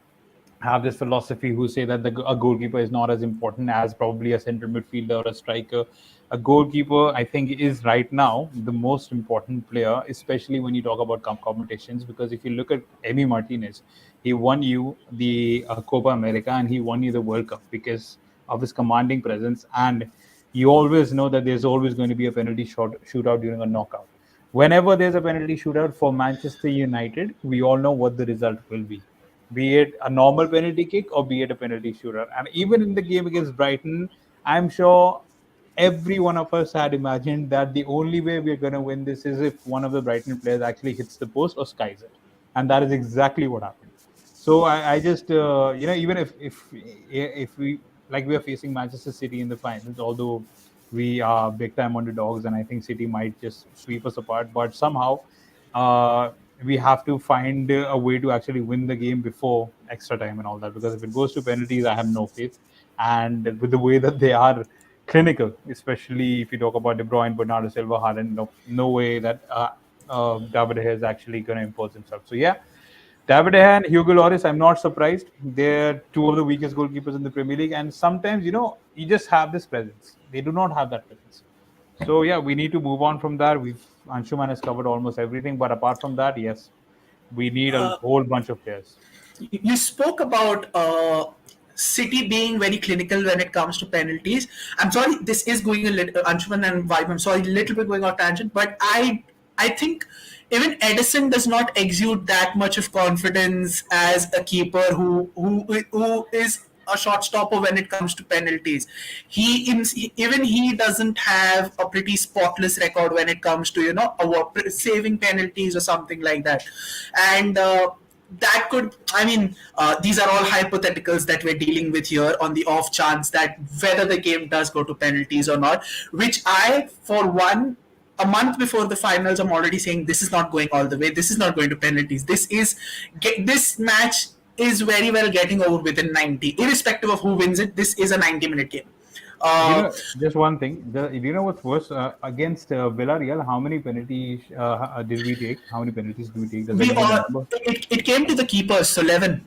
S3: have this philosophy, who say that a goalkeeper is not as important as probably a central midfielder or a striker. A goalkeeper, I think, is right now the most important player, especially when you talk about cup competitions, because if you look at Emi Martinez, he won you the Copa America and he won you the World Cup because of his commanding presence. And you always know that there's always going to be a penalty shootout during a knockout. Whenever there's a penalty shootout for Manchester United, we all know what the result will be it a normal penalty kick or be it a penalty shootout. And even in the game against Brighton, I'm sure every one of us had imagined that the only way we're going to win this is if one of the Brighton players actually hits the post or skies it. And that is exactly what happened. So I just, even if we are facing Manchester City in the finals, although we are big time underdogs and I think City might just sweep us apart, but somehow we have to find a way to actually win the game before extra time and all that, because if it goes to penalties, I have no faith. And with the way that they are clinical, especially if you talk about De Bruyne, Bernardo Silva, Haaland, no way that David De Gea is actually going to impose himself. So yeah, David De Gea and Hugo Lloris, I'm not surprised. They're two of the weakest goalkeepers in the Premier League, and sometimes you just have this presence. They do not have that presence. So yeah, we need to move on from that. Anshuman has covered almost everything, but apart from that, yes, we need a whole bunch of players.
S1: You spoke about City being very clinical when it comes to penalties. I'm sorry, this is going a little, Anshuman and Vibe, I'm sorry, a little bit going off tangent, but I I think even Edison does not exude that much of confidence as a keeper who is a shot stopper when it comes to penalties. Even he doesn't have a pretty spotless record when it comes to saving penalties or something like that, and. That could, I mean, these are all hypotheticals that we're dealing with here on the off chance that whether the game does go to penalties or not, which I, for one, a month before the finals, I'm already saying this is not going all the way. This is not going to penalties. This match is very well getting over within 90, irrespective of who wins it. This is a 90-minute game.
S3: You
S1: Uh,
S3: know, just one thing. Do you know what's worse? Against Villarreal, how many penalties did we take? How many penalties do we take? Does
S1: we
S3: anyone
S1: all
S3: remember?
S1: it came to the keepers, so 11,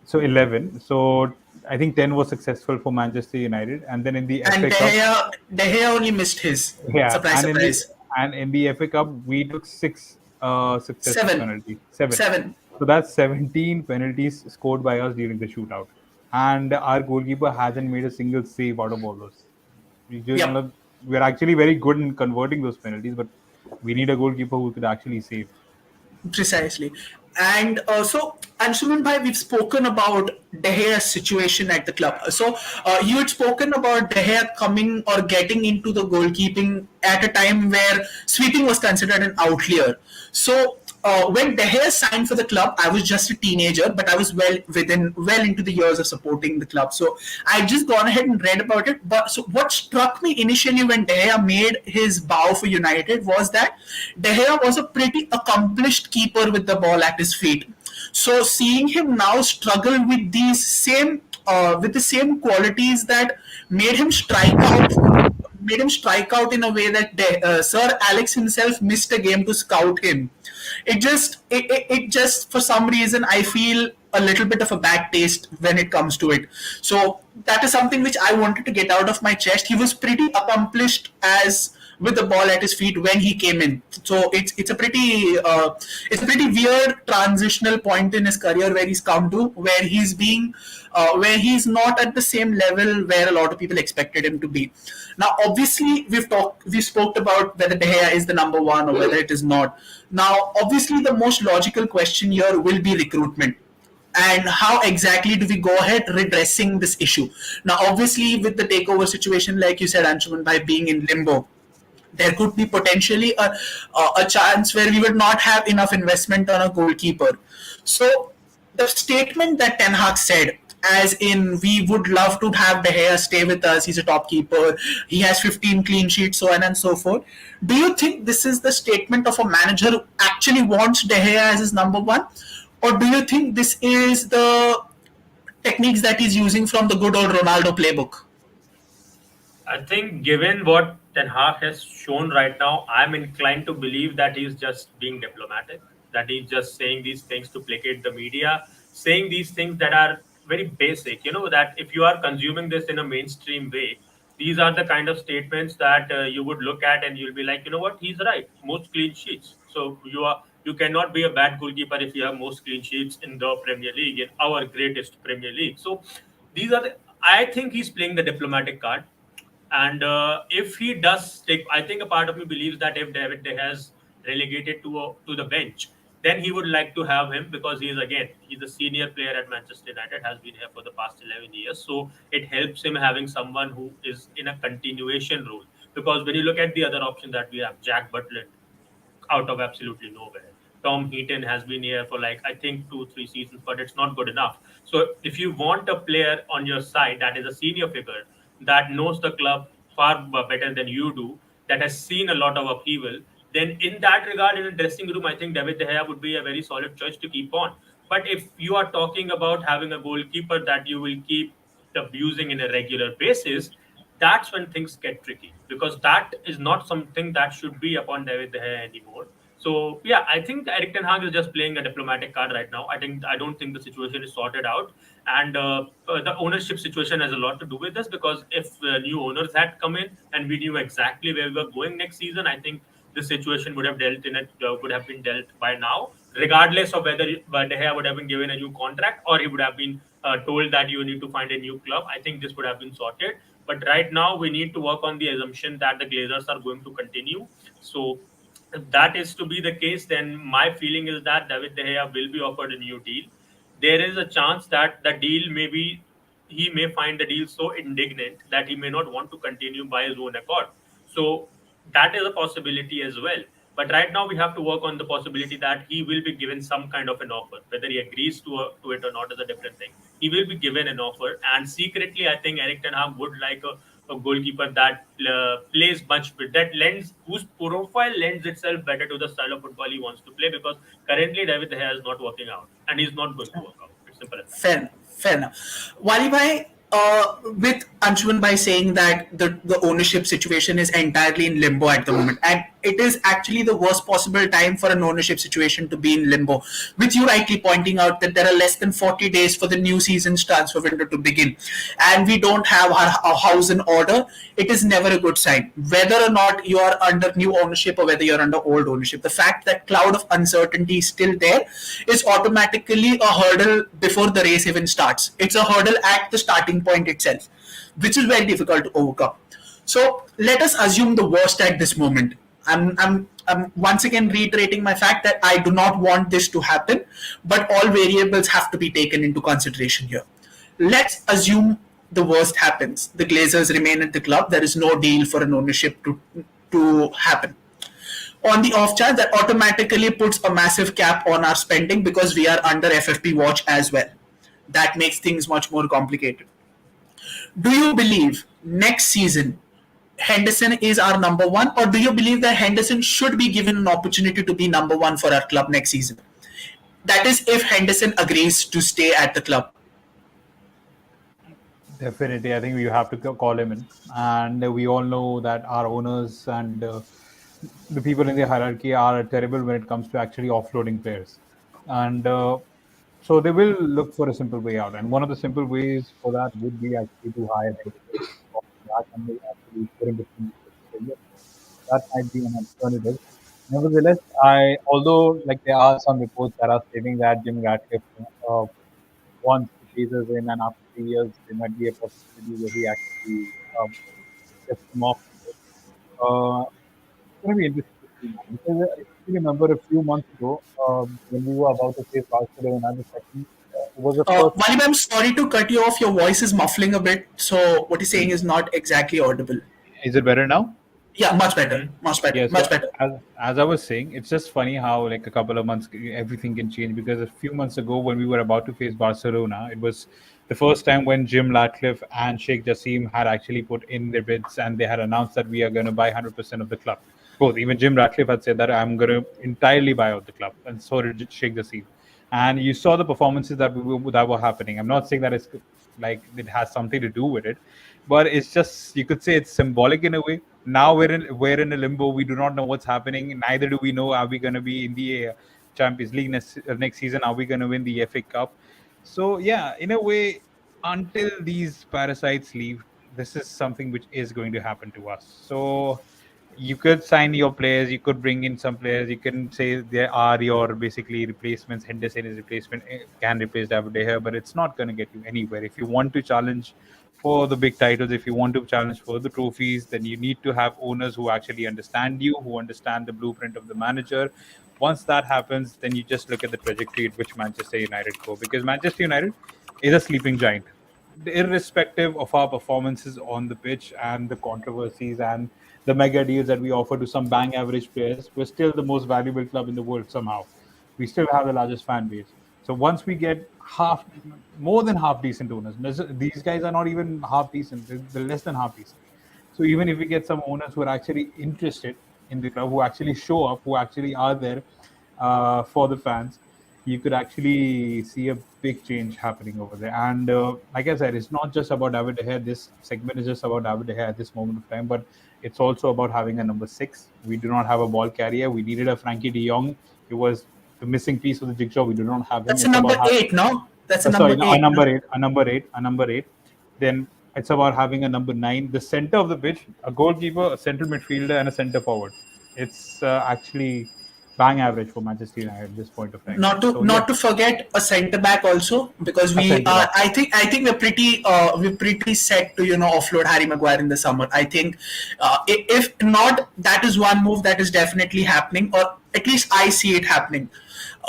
S3: So 11. So I think 10 was successful for Manchester United, and then in the
S1: and
S3: FA Cup,
S1: De Gea only missed his.
S3: yeah,
S1: Surprise, surprise.
S3: and in the FA Cup, we took six successful
S1: Seven,
S3: penalties. Seven.
S1: seven.
S3: So that's 17 penalties scored by us during the shootout, and our goalkeeper hasn't made a single save out of all those.
S1: Yep.
S3: We're actually very good in converting those penalties, but we need a goalkeeper who could actually save.
S1: Precisely. And Anshuman Bhai, we've spoken about De Gea's situation at the club. So, you had spoken about De Gea coming or getting into the goalkeeping at a time where sweeping was considered an outlier. So, when De Gea signed for the club, I was just a teenager, but I was well into the years of supporting the club. So I just gone ahead and read about it. But so what struck me initially when De Gea made his bow for United was that De Gea was a pretty accomplished keeper with the ball at his feet. So seeing him now struggle with these same with the same qualities that made him strike out in a way that Sir Alex himself missed a game to scout him. It just for some reason I feel a little bit of a bad taste when it comes to it. So that is something which I wanted to get out of my chest. He was pretty accomplished as with the ball at his feet when he came in. So it's a pretty weird transitional point in his career where he's come to where he's not at the same level where a lot of people expected him to be. Now, obviously, we spoke about whether De Gea is the number one or whether it is not. Now, obviously, the most logical question here will be recruitment and how exactly do we go ahead redressing this issue. Now, obviously, with the takeover situation, like you said, Anshuman, by being in limbo, there could be potentially a chance where we would not have enough investment on a goalkeeper. So the statement that Ten Hag said, as in we would love to have De Gea stay with us, he's a top keeper, he has 15 clean sheets, so on and so forth. Do you think this is the statement of a manager who actually wants De Gea as his number one? Or do you think this is the techniques that he's using from the good old Ronaldo playbook?
S2: I think, given what Ten Hag has shown right now, I'm inclined to believe that he's just being diplomatic, that he's just saying these things to placate the media, saying these things that are very basic. You know, that if you are consuming this in a mainstream way, these are the kind of statements that you would look at and you'll be like, you know what, he's right. Most clean sheets. So you cannot be a bad goalkeeper if you have most clean sheets in the Premier League, in our greatest Premier League. So these are I think he's playing the diplomatic card, and if he does stick, I think a part of me believes that if David De Gea is relegated to the bench, then he would like to have him because he's a senior player at Manchester United, has been here for the past 11 years. So it helps him having someone who is in a continuation role. Because when you look at the other option that we have, Jack Butland, out of absolutely nowhere. Tom Heaton has been here for like I think 2 3 seasons, but it's not good enough. So if you want a player on your side that is a senior figure that knows the club far better than you do, that has seen a lot of upheaval, then in that regard, in a dressing room, I think David De Gea would be a very solid choice to keep on. But if you are talking about having a goalkeeper that you will keep abusing in a regular basis, that's when things get tricky because that is not something that should be upon David De Gea anymore. So yeah, I think Eric Ten Hag is just playing a diplomatic card right now. I don't think the situation is sorted out, and the ownership situation has a lot to do with this because if new owners had come in and we knew exactly where we were going next season, I think the situation would have been dealt by now, regardless of whether De Gea would have been given a new contract or he would have been told that you need to find a new club. I think this would have been sorted. But right now, we need to work on the assumption that the Glazers are going to continue. So if that is to be the case, then my feeling is that David De Gea will be offered a new deal. There is a chance that the deal he may find the deal so indignant that he may not want to continue by his own accord. So that is a possibility as well. But right now we have to work on the possibility that he will be given some kind of an offer. Whether he agrees to it or not is a different thing. He will be given an offer, and secretly, I think Eric Ten Hag would like a goalkeeper that plays much that lends whose profile lends itself better to the style of football he wants to play. Because currently David De Gea is not working out, and he's not going to work out. It's simple as that.
S1: Fair enough. Wali bhai, with Anshuman by saying that the ownership situation is entirely in limbo at the moment, and it is actually the worst possible time for an ownership situation to be in limbo. With you rightly pointing out that there are less than 40 days for the new season's transfer window to begin, and we don't have our house in order, it is never a good sign. Whether or not you are under new ownership or whether you're under old ownership, the fact that cloud of uncertainty is still there is automatically a hurdle before the race even starts. It's a hurdle at the starting point itself, which is very difficult to overcome. So let us assume the worst at this moment. I'm once again reiterating my fact that I do not want this to happen, but all variables have to be taken into consideration here. Let's assume the worst happens. The Glazers remain at the club. There is no deal for an ownership to happen. On the off chance, that automatically puts a massive cap on our spending because we are under FFP watch as well. That makes things much more complicated. Do you believe next season Henderson is our number one, or do you believe that Henderson should be given an opportunity to be number one for our club next season? That is, if Henderson agrees to stay at the club.
S3: Definitely, I think you have to call him in, and we all know that our owners and the people in the hierarchy are terrible when it comes to actually offloading players, and so they will look for a simple way out. And one of the simple ways for that would be actually to hire a that and they actually put in different. So yes, that might be an alternative. Nevertheless, although like there are some reports that are stating that Jim Ratcliffe uh, once the Blazers in and after 3 years there might be a possibility where he actually gets them off. It's going to be interesting to see now because if you remember a few months ago when we were about to face Barcelona in the second, it was the first.
S1: Walid, I'm sorry to cut you off. Your voice is muffling a bit, so what you're saying is not exactly audible.
S3: Is it better now?
S1: Yeah, much better,
S2: Mhm.
S1: much better,
S3: Yeah,
S1: much
S3: so
S1: better.
S3: as I was saying, it's just funny how like a couple of months everything can change because a few months ago when we were about to face Barcelona, it was the first time when Jim Ratcliffe and Sheikh Jassim had actually put in their bids and they had announced that we are going to buy 100% of the club. Both, even Jim Ratcliffe had said that I'm going to entirely buy out the club, and so did Sheikh Jassim. And you saw the performances that were happening. I'm not saying that it's like it has something to do with it, but it's just you could say it's symbolic in a way. Now we're in a limbo. We do not know what's happening. Neither do we know are we going to be in the Champions League next season. Are we going to win the FA Cup? So yeah, in a way, until these parasites leave, this is something which is going to happen to us. So you could sign your players, you could bring in some players, you can say there are your basically replacements. Henderson is replacement, can replace David De Gea, but it's not going to get you anywhere. If you want to challenge for the big titles, if you want to challenge for the trophies, then you need to have owners who actually understand you, who understand the blueprint of the manager. Once that happens, then you just look at the trajectory at which Manchester United go, because Manchester United is a sleeping giant. Irrespective of our performances on the pitch and the controversies and the mega deals that we offer to some bang average players, we're still the most valuable club in the world somehow. We still have the largest fan base. So once we get more than half decent owners, these guys are not even half decent, they're less than half decent. So even if we get some owners who are actually interested in the club, who actually show up, who actually are there for the fans, you could actually see a big change happening over there. And like I said, it's not just about David De Gea. This segment is just about David De Gea at this moment of time, but it's also about having a number 6. We do not have a ball carrier. We needed a Frankie De Jong. It was the missing piece of the jigsaw. We do not have him.
S1: That's a
S3: It's
S1: number
S3: about
S1: eight, no? That's a
S3: sorry,
S1: number
S3: no, a
S1: eight. No?
S3: number 8, a number 8. Then it's about having a number 9, the center of the pitch, a goalkeeper, a central midfielder, and a center forward. It's actually bang average for Manchester United at this point of time.
S1: Not to
S3: So yeah,
S1: forget a centre back also, because
S3: a
S1: we
S3: centre
S1: are.
S3: back.
S1: I think we're pretty set to offload Harry Maguire in the summer. I think if not, that is one move that is definitely happening, or at least I see it happening.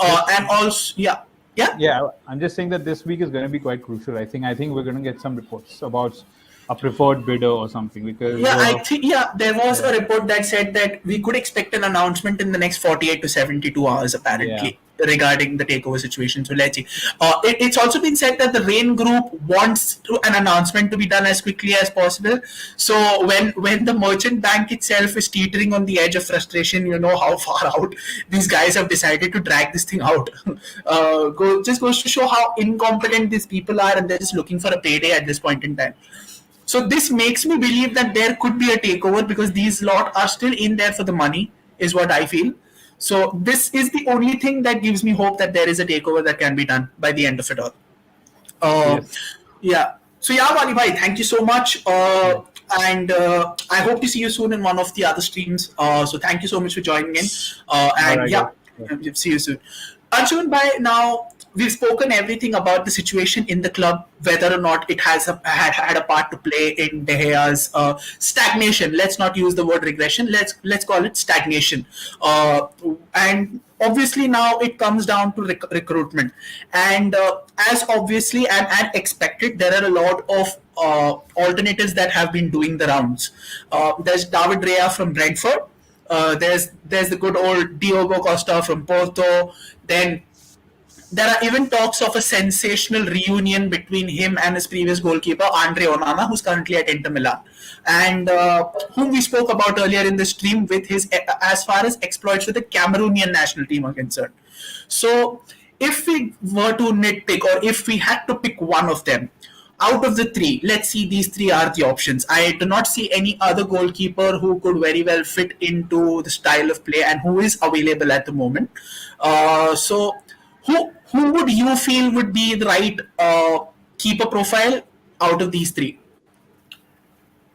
S3: This
S1: And also, yeah, yeah.
S3: Yeah, I'm just saying that this week is going to be quite crucial. I think we're going to get some reports about a preferred bidder or something because
S1: Yeah, I think there was
S3: yeah,
S1: a report that said that we could expect an announcement in the next 48 to 72 hours,
S3: yeah,
S1: apparently, regarding the takeover situation. So let's see. It's also been said that the Rain Group wants an announcement to be done as quickly as possible. So when the merchant bank itself is teetering on the edge of frustration, you know how far out these guys have decided to drag this thing out. Just goes to show how incompetent these people are, and they're just looking for a payday at this point in time. So this makes me believe that there could be a takeover, because these lot are still in there for the money, is what I feel. So this is the only thing that gives me hope that there is a takeover that can be done by the end of it all. Uh,
S3: yes,
S1: yeah. So yeah, Wali bhai, thank you so much.
S3: yeah.
S1: And I hope to see you soon in one of the other streams. So thank you so much for joining in.
S3: All
S1: And
S3: right,
S1: yeah,
S3: guys. Yeah.
S1: see you soon. Arjun bhai, now we've spoken everything about the situation in the club, whether or not it has had a part to play in De Gea's stagnation. Let's not use the word regression. Let's call it stagnation. And obviously now it comes down to recruitment, and as obviously and expected, there are a lot of alternatives that have been doing the rounds. There's David De Gea from Brentford. There's the good old Diogo Costa from Porto. Then there are even talks of a sensational reunion between him and his previous goalkeeper, Andre Onana, who's currently at Inter Milan, and whom we spoke about earlier in the stream with his as far as exploits with the Cameroonian national team are concerned. So, if we were to nitpick, or if we had to pick one of them, out of the three, let's see, these three are the options. I do not see any other goalkeeper who could very well fit into the style of play and who is available at the moment. So, who would you feel would be the right keeper profile out of these three?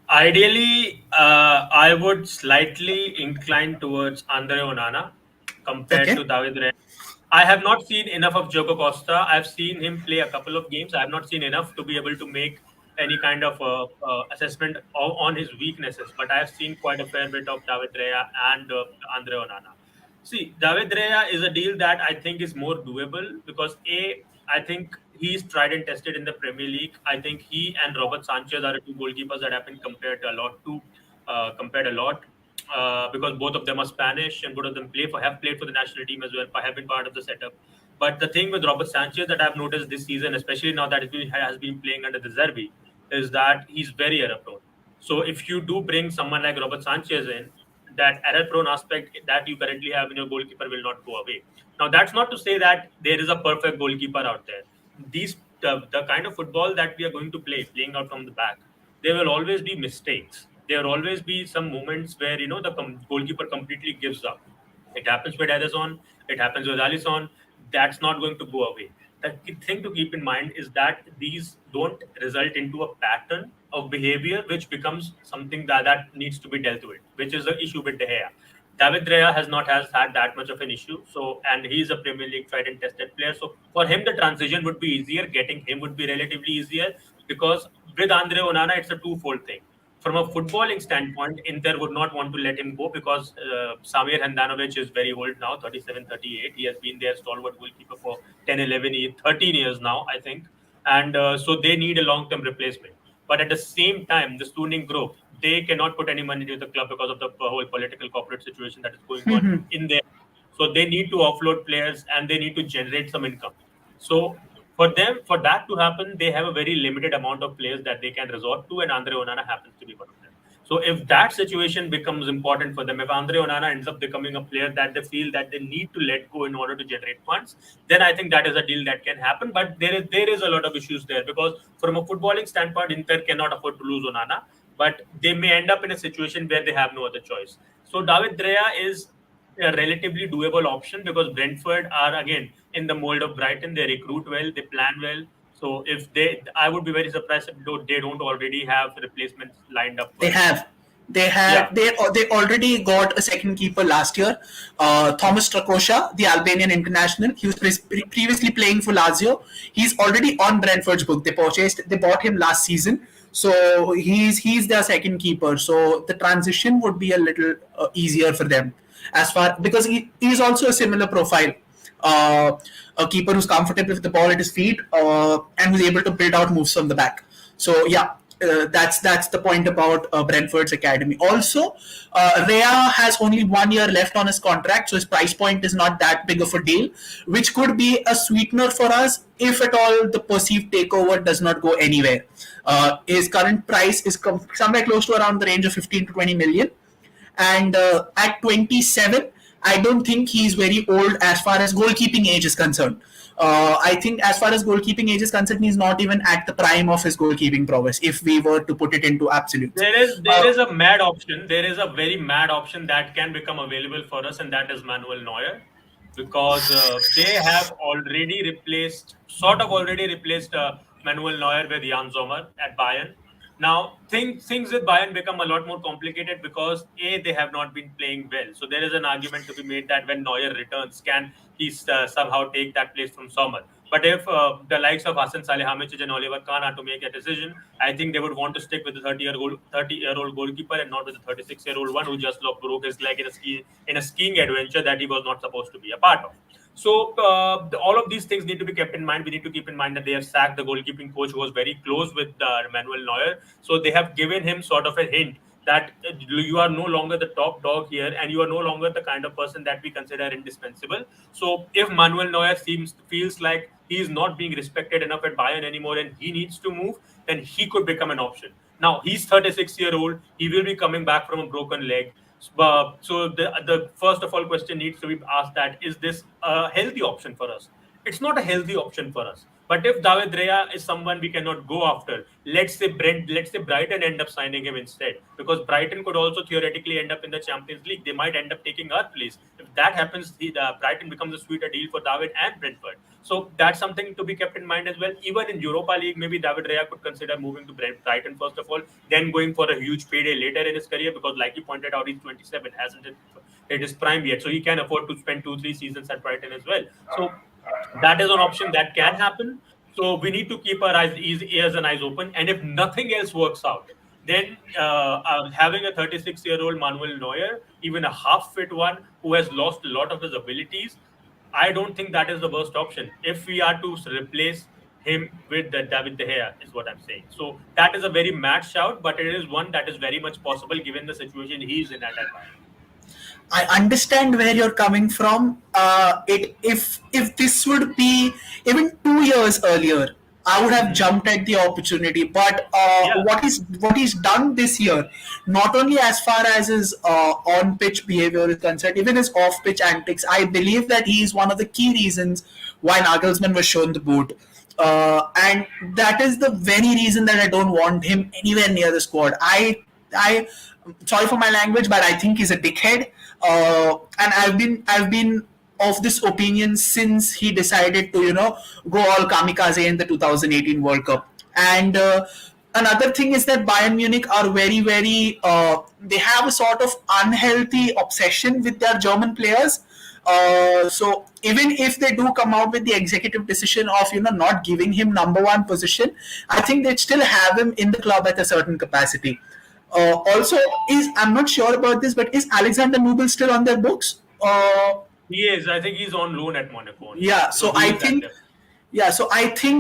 S2: Ideally, I would slightly incline towards Andre Onana compared to
S1: Okay.
S2: David Raya. I have not seen enough of Jogo Costa. I've seen him play a couple of games. I have not seen enough to be able to make any kind of assessment on his weaknesses. But I have seen quite a fair bit of David Raya and Andre Onana. See, David Raya is a deal that I think is more doable because I think he's tried and tested in the Premier League. I think he and Robert Sanchez are the two goalkeepers that have been compared a lot because both of them are Spanish and both of them have played for the national team as well, have been part of the setup. But the thing with Robert Sanchez that I've noticed this season, especially now that he has been playing under the Zerbi, is that he's very error prone. So if you do bring someone like Robert Sanchez in, that error prone aspect that you currently have in your goalkeeper will not go away. Now that's not to say that there is a perfect goalkeeper out there. The kind of football that we are going to playing out from the back, there will always be mistakes. There will always be some moments where the goalkeeper completely gives up. It happens with Ederson. It happens with Alisson. That's not going to go away. The thing to keep in mind is that these don't result into a pattern of behavior, which becomes something that needs to be dealt with, which is the issue with De Gea. David De Gea has had that much of an issue. So, and he's a Premier League tried and tested player. So, for him, the transition would be easier. Getting him would be relatively easier because with Andre Onana, it's a twofold thing. From a footballing standpoint, Inter would not want to let him go because Samir Handanovic is very old now, 37, 38. He has been their stalwart goalkeeper for 10, 11, 13 years now, I think. And so they need a long-term replacement. But at the same time, the Stooning group, they cannot put any money into the club because of the whole political corporate situation that is going on in there. So they need to offload players and they need to generate some income. So for that to happen, they have a very limited amount of players that they can resort to, and Andre Onana happens to be one of them. So if that situation becomes important for them, if Andre Onana ends up becoming a player that they feel that they need to let go in order to generate funds, then I think that is a deal that can happen. But there is a lot of issues there because from a footballing standpoint, Inter cannot afford to lose Onana, but they may end up in a situation where they have no other choice. So David Drea is a relatively doable option because Brentford are again in the mold of Brighton. They recruit well, they plan well. I would be very surprised if they don't already have replacements lined up for
S1: They
S2: him.
S1: have.
S2: Yeah.
S1: They already got a second keeper last year, Thomas Strakosha, the Albanian international. He was previously playing for Lazio. He's already on Brentford's book. They bought him last season, so he's their second keeper. So the transition would be a little easier for them, as far because he's also a similar profile. Uh, a keeper who's comfortable with the ball at his feet and who's able to build out moves from the back. So yeah, that's the point about Brentford's academy. Also, Rea has only 1 year left on his contract, so his price point is not that big of a deal, which could be a sweetener for us if at all the perceived takeover does not go anywhere. His current price is somewhere close to around the range of 15 to 20 million, and at 27, I don't think he's very old as far as goalkeeping age is concerned. I think as far as goalkeeping age is concerned, he's not even at the prime of his goalkeeping prowess, if we were to put it into absolutes.
S2: There is a mad option. There is a very mad option that can become available for us, and that is Manuel Neuer, because they have already replaced Manuel Neuer with Jan Sommer at Bayern. Now, things with Bayern become a lot more complicated because they have not been playing well. So there is an argument to be made that when Neuer returns, can he somehow take that place from Sommer? But if the likes of Hasan Salihamidzic and Oliver Kahn are to make a decision, I think they would want to stick with the 30-year-old goalkeeper and not with the 36-year-old one who just broke his leg in a skiing adventure that he was not supposed to be a part of. So all of these things need to be kept in mind. We need to keep in mind that they have sacked the goalkeeping coach who was very close with Manuel Neuer. So they have given him sort of a hint that you are no longer the top dog here and you are no longer the kind of person that we consider indispensable. So if Manuel Neuer feels like he is not being respected enough at Bayern anymore and he needs to move, then he could become an option. Now, he's 36-year-old. He will be coming back from a broken leg. So the first of all question needs to be asked, that is this a healthy option for us? It's not a healthy option for us. But if David Rea is someone we cannot go after, let's say Brighton end up signing him instead, because Brighton could also theoretically end up in the Champions League. They might end up taking our place. If that happens, Brighton becomes a sweeter deal for David and Brentford. So that's something to be kept in mind as well. Even in Europa League, maybe David Rea could consider moving to Brighton first of all, then going for a huge payday later in his career, because like you pointed out, he's 27, hasn't hit his prime yet, so he can afford to spend 2-3 seasons at Brighton as well. So that is an option that can happen. So we need to keep our ears and eyes open. And if nothing else works out, then having a 36-year-old Manuel Neuer, even a half-fit one who has lost a lot of his abilities, I don't think that is the worst option. If we are to replace him with David De Gea, is what I'm saying. So that is a very mad shout, but it is one that is very much possible given the situation he's in at that time.
S1: I understand where you're coming from. If this would be even 2 years earlier, I would have jumped at the opportunity. But
S2: Yeah.
S1: what he's done this year, not only as far as his on pitch behavior is concerned, even his off pitch antics, I believe that he is one of the key reasons why Nagelsmann was shown the boot. And that is the very reason that I don't want him anywhere near the squad. I sorry for my language, but I think he's a dickhead. And I've been of this opinion since he decided to go all kamikaze in the 2018 World Cup. And another thing is that Bayern Munich are very they have a sort of unhealthy obsession with their German players. So even if they do come out with the executive decision of not giving him number one position, I think they'd still have him in the club at a certain capacity. Also, I'm not sure about this, but is Alexander Nubel still on their books?
S2: He is. I think he's on loan at Monaco.
S1: Yeah, so I think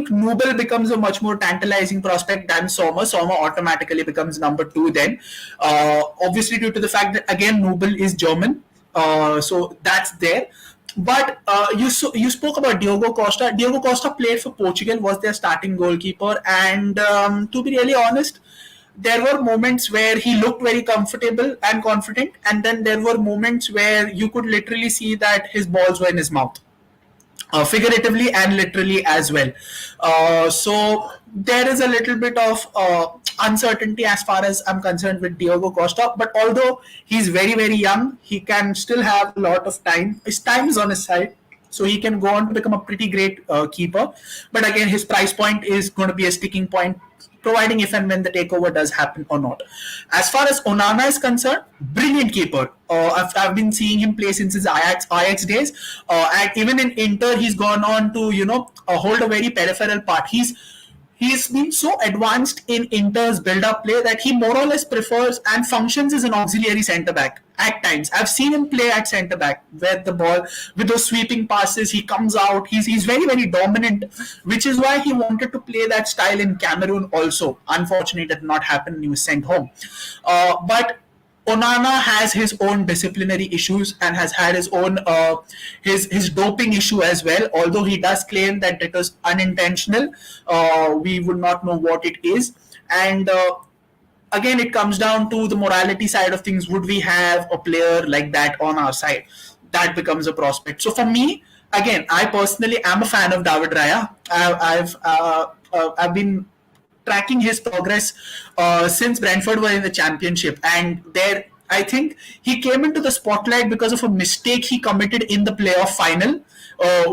S1: Nubel becomes a much more tantalizing prospect than Sommer. Sommer automatically becomes number two then. Obviously, due to the fact that again Nubel is German, so that's there. But you spoke about Diogo Costa. Diogo Costa played for Portugal, was their starting goalkeeper, and to be really honest, there were moments where he looked very comfortable and confident, and then there were moments where you could literally see that his balls were in his mouth, figuratively and literally as well. So there is a little bit of uncertainty as far as I'm concerned with Diogo Costa. But although he's very young, he can still have a lot of time. His time is on his side, so he can go on to become a pretty great keeper. But again, his price point is going to be a sticking point providing if and when the takeover does happen or not. As far as Onana is concerned, brilliant keeper. I've been seeing him play since his Ajax days, and even in Inter, he's gone on to hold a very peripheral part. He's been so advanced in Inter's build-up play that he more or less prefers and functions as an auxiliary centre back at times. I've seen him play at centre back where the ball with those sweeping passes, he comes out. He's very very dominant, which is why he wanted to play that style in Cameroon. Also, unfortunately, it did not happen. He was sent home, but Onana has his own disciplinary issues and has had his own his doping issue as well. Although he does claim that it was unintentional, we would not know what it is. And again, it comes down to the morality side of things. Would we have a player like that on our side? That becomes a prospect. So for me, again, I personally am a fan of David Raya. I've been tracking his progress since Brentford were in the championship, and there I think he came into the spotlight because of a mistake he committed in the playoff final,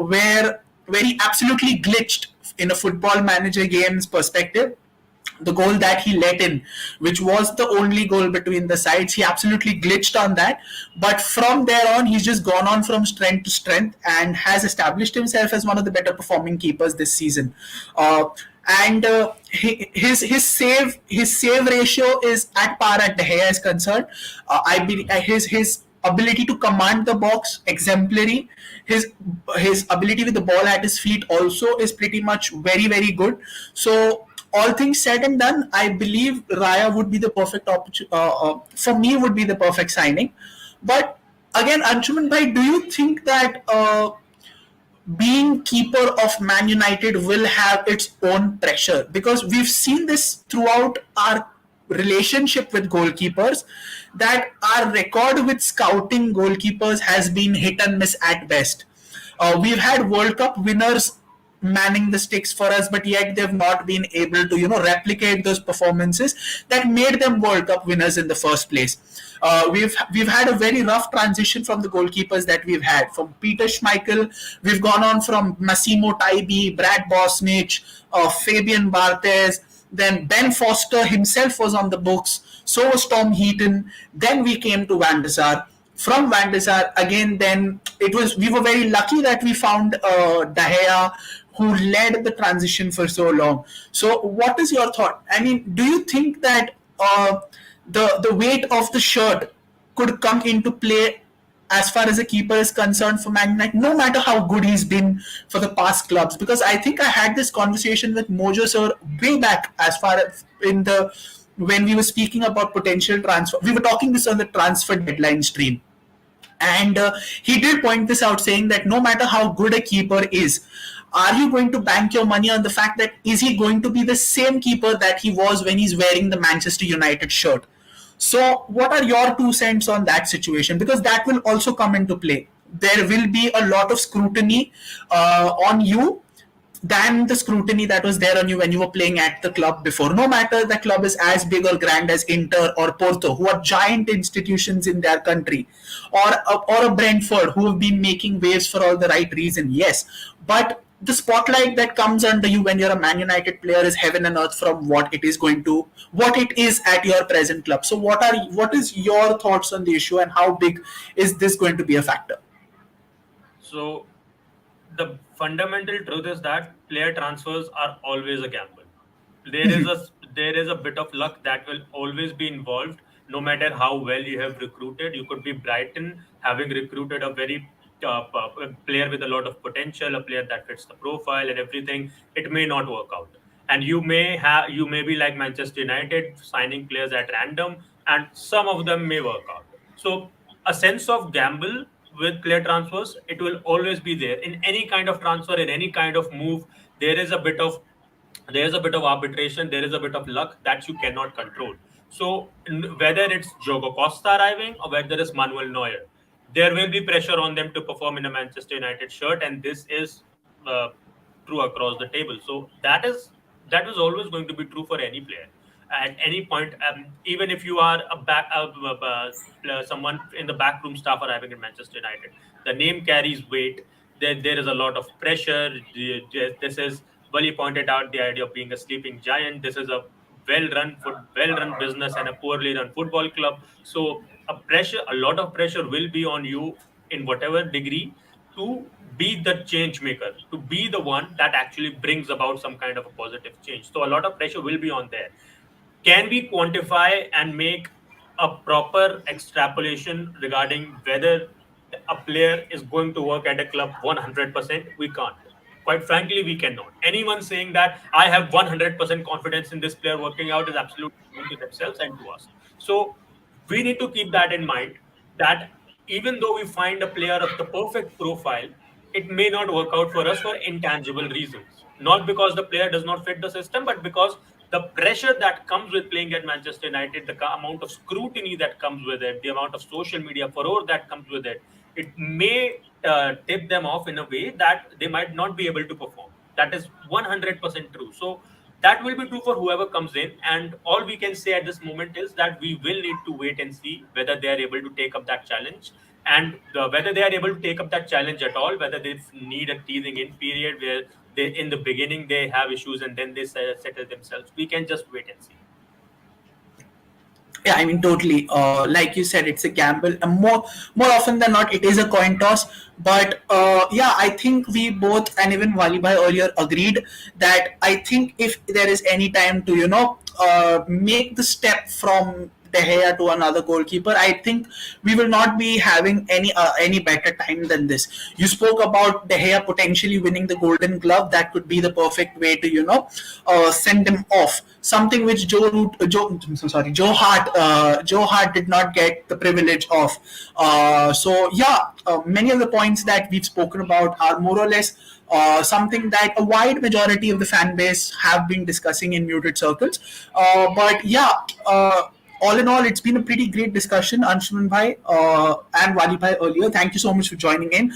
S1: where he absolutely glitched in a football manager game's perspective. The goal that he let in, which was the only goal between the sides, he absolutely glitched on that. But from there on, he's just gone on from strength to strength and has established himself as one of the better performing keepers this season. And his save ratio is at par at De Gea is concerned. I believe his ability to command the box exemplary. His ability with the ball at his feet also is pretty much very very good. So all things said and done, I believe Raya would be the perfect for me would be the perfect signing. But again, Anshuman bhai, do you think that being keeper of Man United will have its own pressure? Because we've seen this throughout our relationship with goalkeepers, that our record with scouting goalkeepers has been hit and miss at best. We've had World Cup winners manning the sticks for us, but yet they've not been able to replicate those performances that made them World Cup winners in the first place. We've had a very rough transition from the goalkeepers that we've had. From Peter Schmeichel, we've gone on from Massimo Taibi, Brad Bosnich, Fabian Barthez. Then Ben Foster himself was on the books. So was Tom Heaton. Then we came to Van der Sar. From Van der Sar again, then we were very lucky that we found De Gea, who led the transition for so long. So what is your thought? I mean, do you think that the weight of the shirt could come into play as far as a keeper is concerned for Man United, no matter how good he's been for the past clubs? Because I think I had this conversation with Mojo sir way back, as far as when we were speaking about potential transfer. We were talking this on the transfer deadline stream. And he did point this out, saying that no matter how good a keeper is, are you going to bank your money on the fact that is he going to be the same keeper that he was when he's wearing the Manchester United shirt? So what are your 2 cents on that situation? Because that will also come into play. There will be a lot of scrutiny on you than the scrutiny that was there on you when you were playing at the club before. No matter the club is as big or grand as Inter or Porto, who are giant institutions in their country, or a Brentford, who have been making waves for all the right reason, yes. But the spotlight that comes under you when you're a Man United player is heaven and earth from what it is at your present club. So what is your thoughts on the issue, and how big is this going to be a factor?
S2: So the fundamental truth is that player transfers are always a gamble. There is a bit of luck that will always be involved, no matter how well you have recruited. You could be Brighton, having recruited a very player with a lot of potential, a player that fits the profile and everything. It may not work out, and you may be like Manchester United, signing players at random, and some of them may work out. So a sense of gamble with player transfers, it will always be there in any kind of transfer, in any kind of move. There is a bit of arbitration, there is a bit of luck that you cannot control. So whether it's Jogo Costa arriving or whether it's Manuel Neuer, there will be pressure on them to perform in a Manchester United shirt, and this is true across the table. So that is always going to be true for any player at any point. Even if you are someone in the backroom staff arriving in Manchester United, the name carries weight. There is a lot of pressure. This is Wally pointed out the idea of being a sleeping giant. This is a well-run business and a poorly run football club. So a lot of pressure will be on you in whatever degree to be the change maker, to be the one that actually brings about some kind of a positive change. So a lot of pressure will be on there. Can we quantify and make a proper extrapolation regarding whether a player is going to work at a club 100%? We can't. Quite frankly, we cannot. Anyone saying that I have 100% confidence in this player working out is absolutely lying to themselves and to us. So we need to keep that in mind, that even though we find a player of the perfect profile, it may not work out for us for intangible reasons. Not because the player does not fit the system, but because the pressure that comes with playing at Manchester United, the amount of scrutiny that comes with it, the amount of social media furore that comes with it, it may tip them off in a way that they might not be able to perform. That is 100% true. So that will be true for whoever comes in. And all we can say at this moment is that we will need to wait and see whether they are able to take up that challenge, and whether they are able to take up that challenge at all, whether they need a teething in period where they, in the beginning, they have issues and then they settle themselves. We can just wait and see.
S1: Yeah, I mean, totally. Like you said, it's a gamble. And more often than not, it is a coin toss. But yeah, I think we both, and even Walibhai earlier, agreed that I think if there is any time to, make the step from De Gea to another goalkeeper, I think we will not be having any better time than this. You spoke about De Gea potentially winning the Golden Glove. That could be the perfect way to send him off. Something which Joe Hart did not get the privilege of. So yeah, many of the points that we've spoken about are more or less something that a wide majority of the fan base have been discussing in muted circles. But yeah, all in all, it's been a pretty great discussion, Anshuman Bhai and Wali Bhai earlier. Thank you so much for joining in.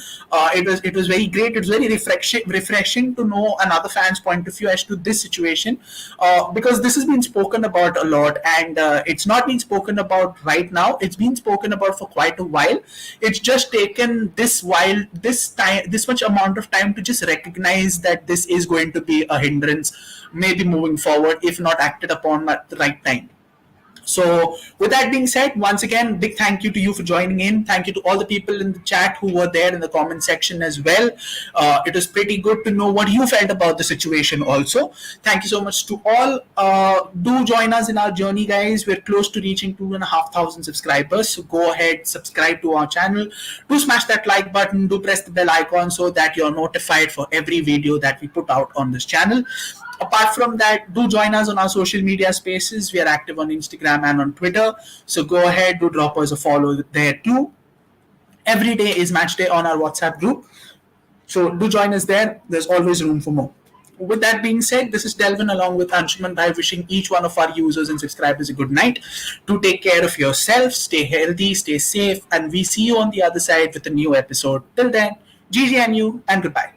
S1: It was very great. It was very refreshing to know another fan's point of view as to this situation, because this has been spoken about a lot, and it's not been spoken about right now. It's been spoken about for quite a while. It's just taken this much amount of time to just recognize that this is going to be a hindrance, maybe moving forward, if not acted upon at the right time. So with that being said, once again, big thank you to you for joining in. Thank you to all the people in the chat who were there in the comment section as well. It was pretty good to know what you felt about the situation also. Thank you so much to all. Do join us in our journey, guys. We're close to reaching 2,500 subscribers. So go ahead, subscribe to our channel. Do smash that like button. Do press the bell icon so that you're notified for every video that we put out on this channel. Apart from that, do join us on our social media spaces. We are active on Instagram and on Twitter. So go ahead, do drop us a follow there too. Every day is match day on our WhatsApp group. So do join us there. There's always room for more. With that being said, this is Delvin along with Anshuman Bhai wishing each one of our users and subscribers a good night. Do take care of yourself, stay healthy, stay safe, and we see you on the other side with a new episode. Till then, GG and you, and goodbye.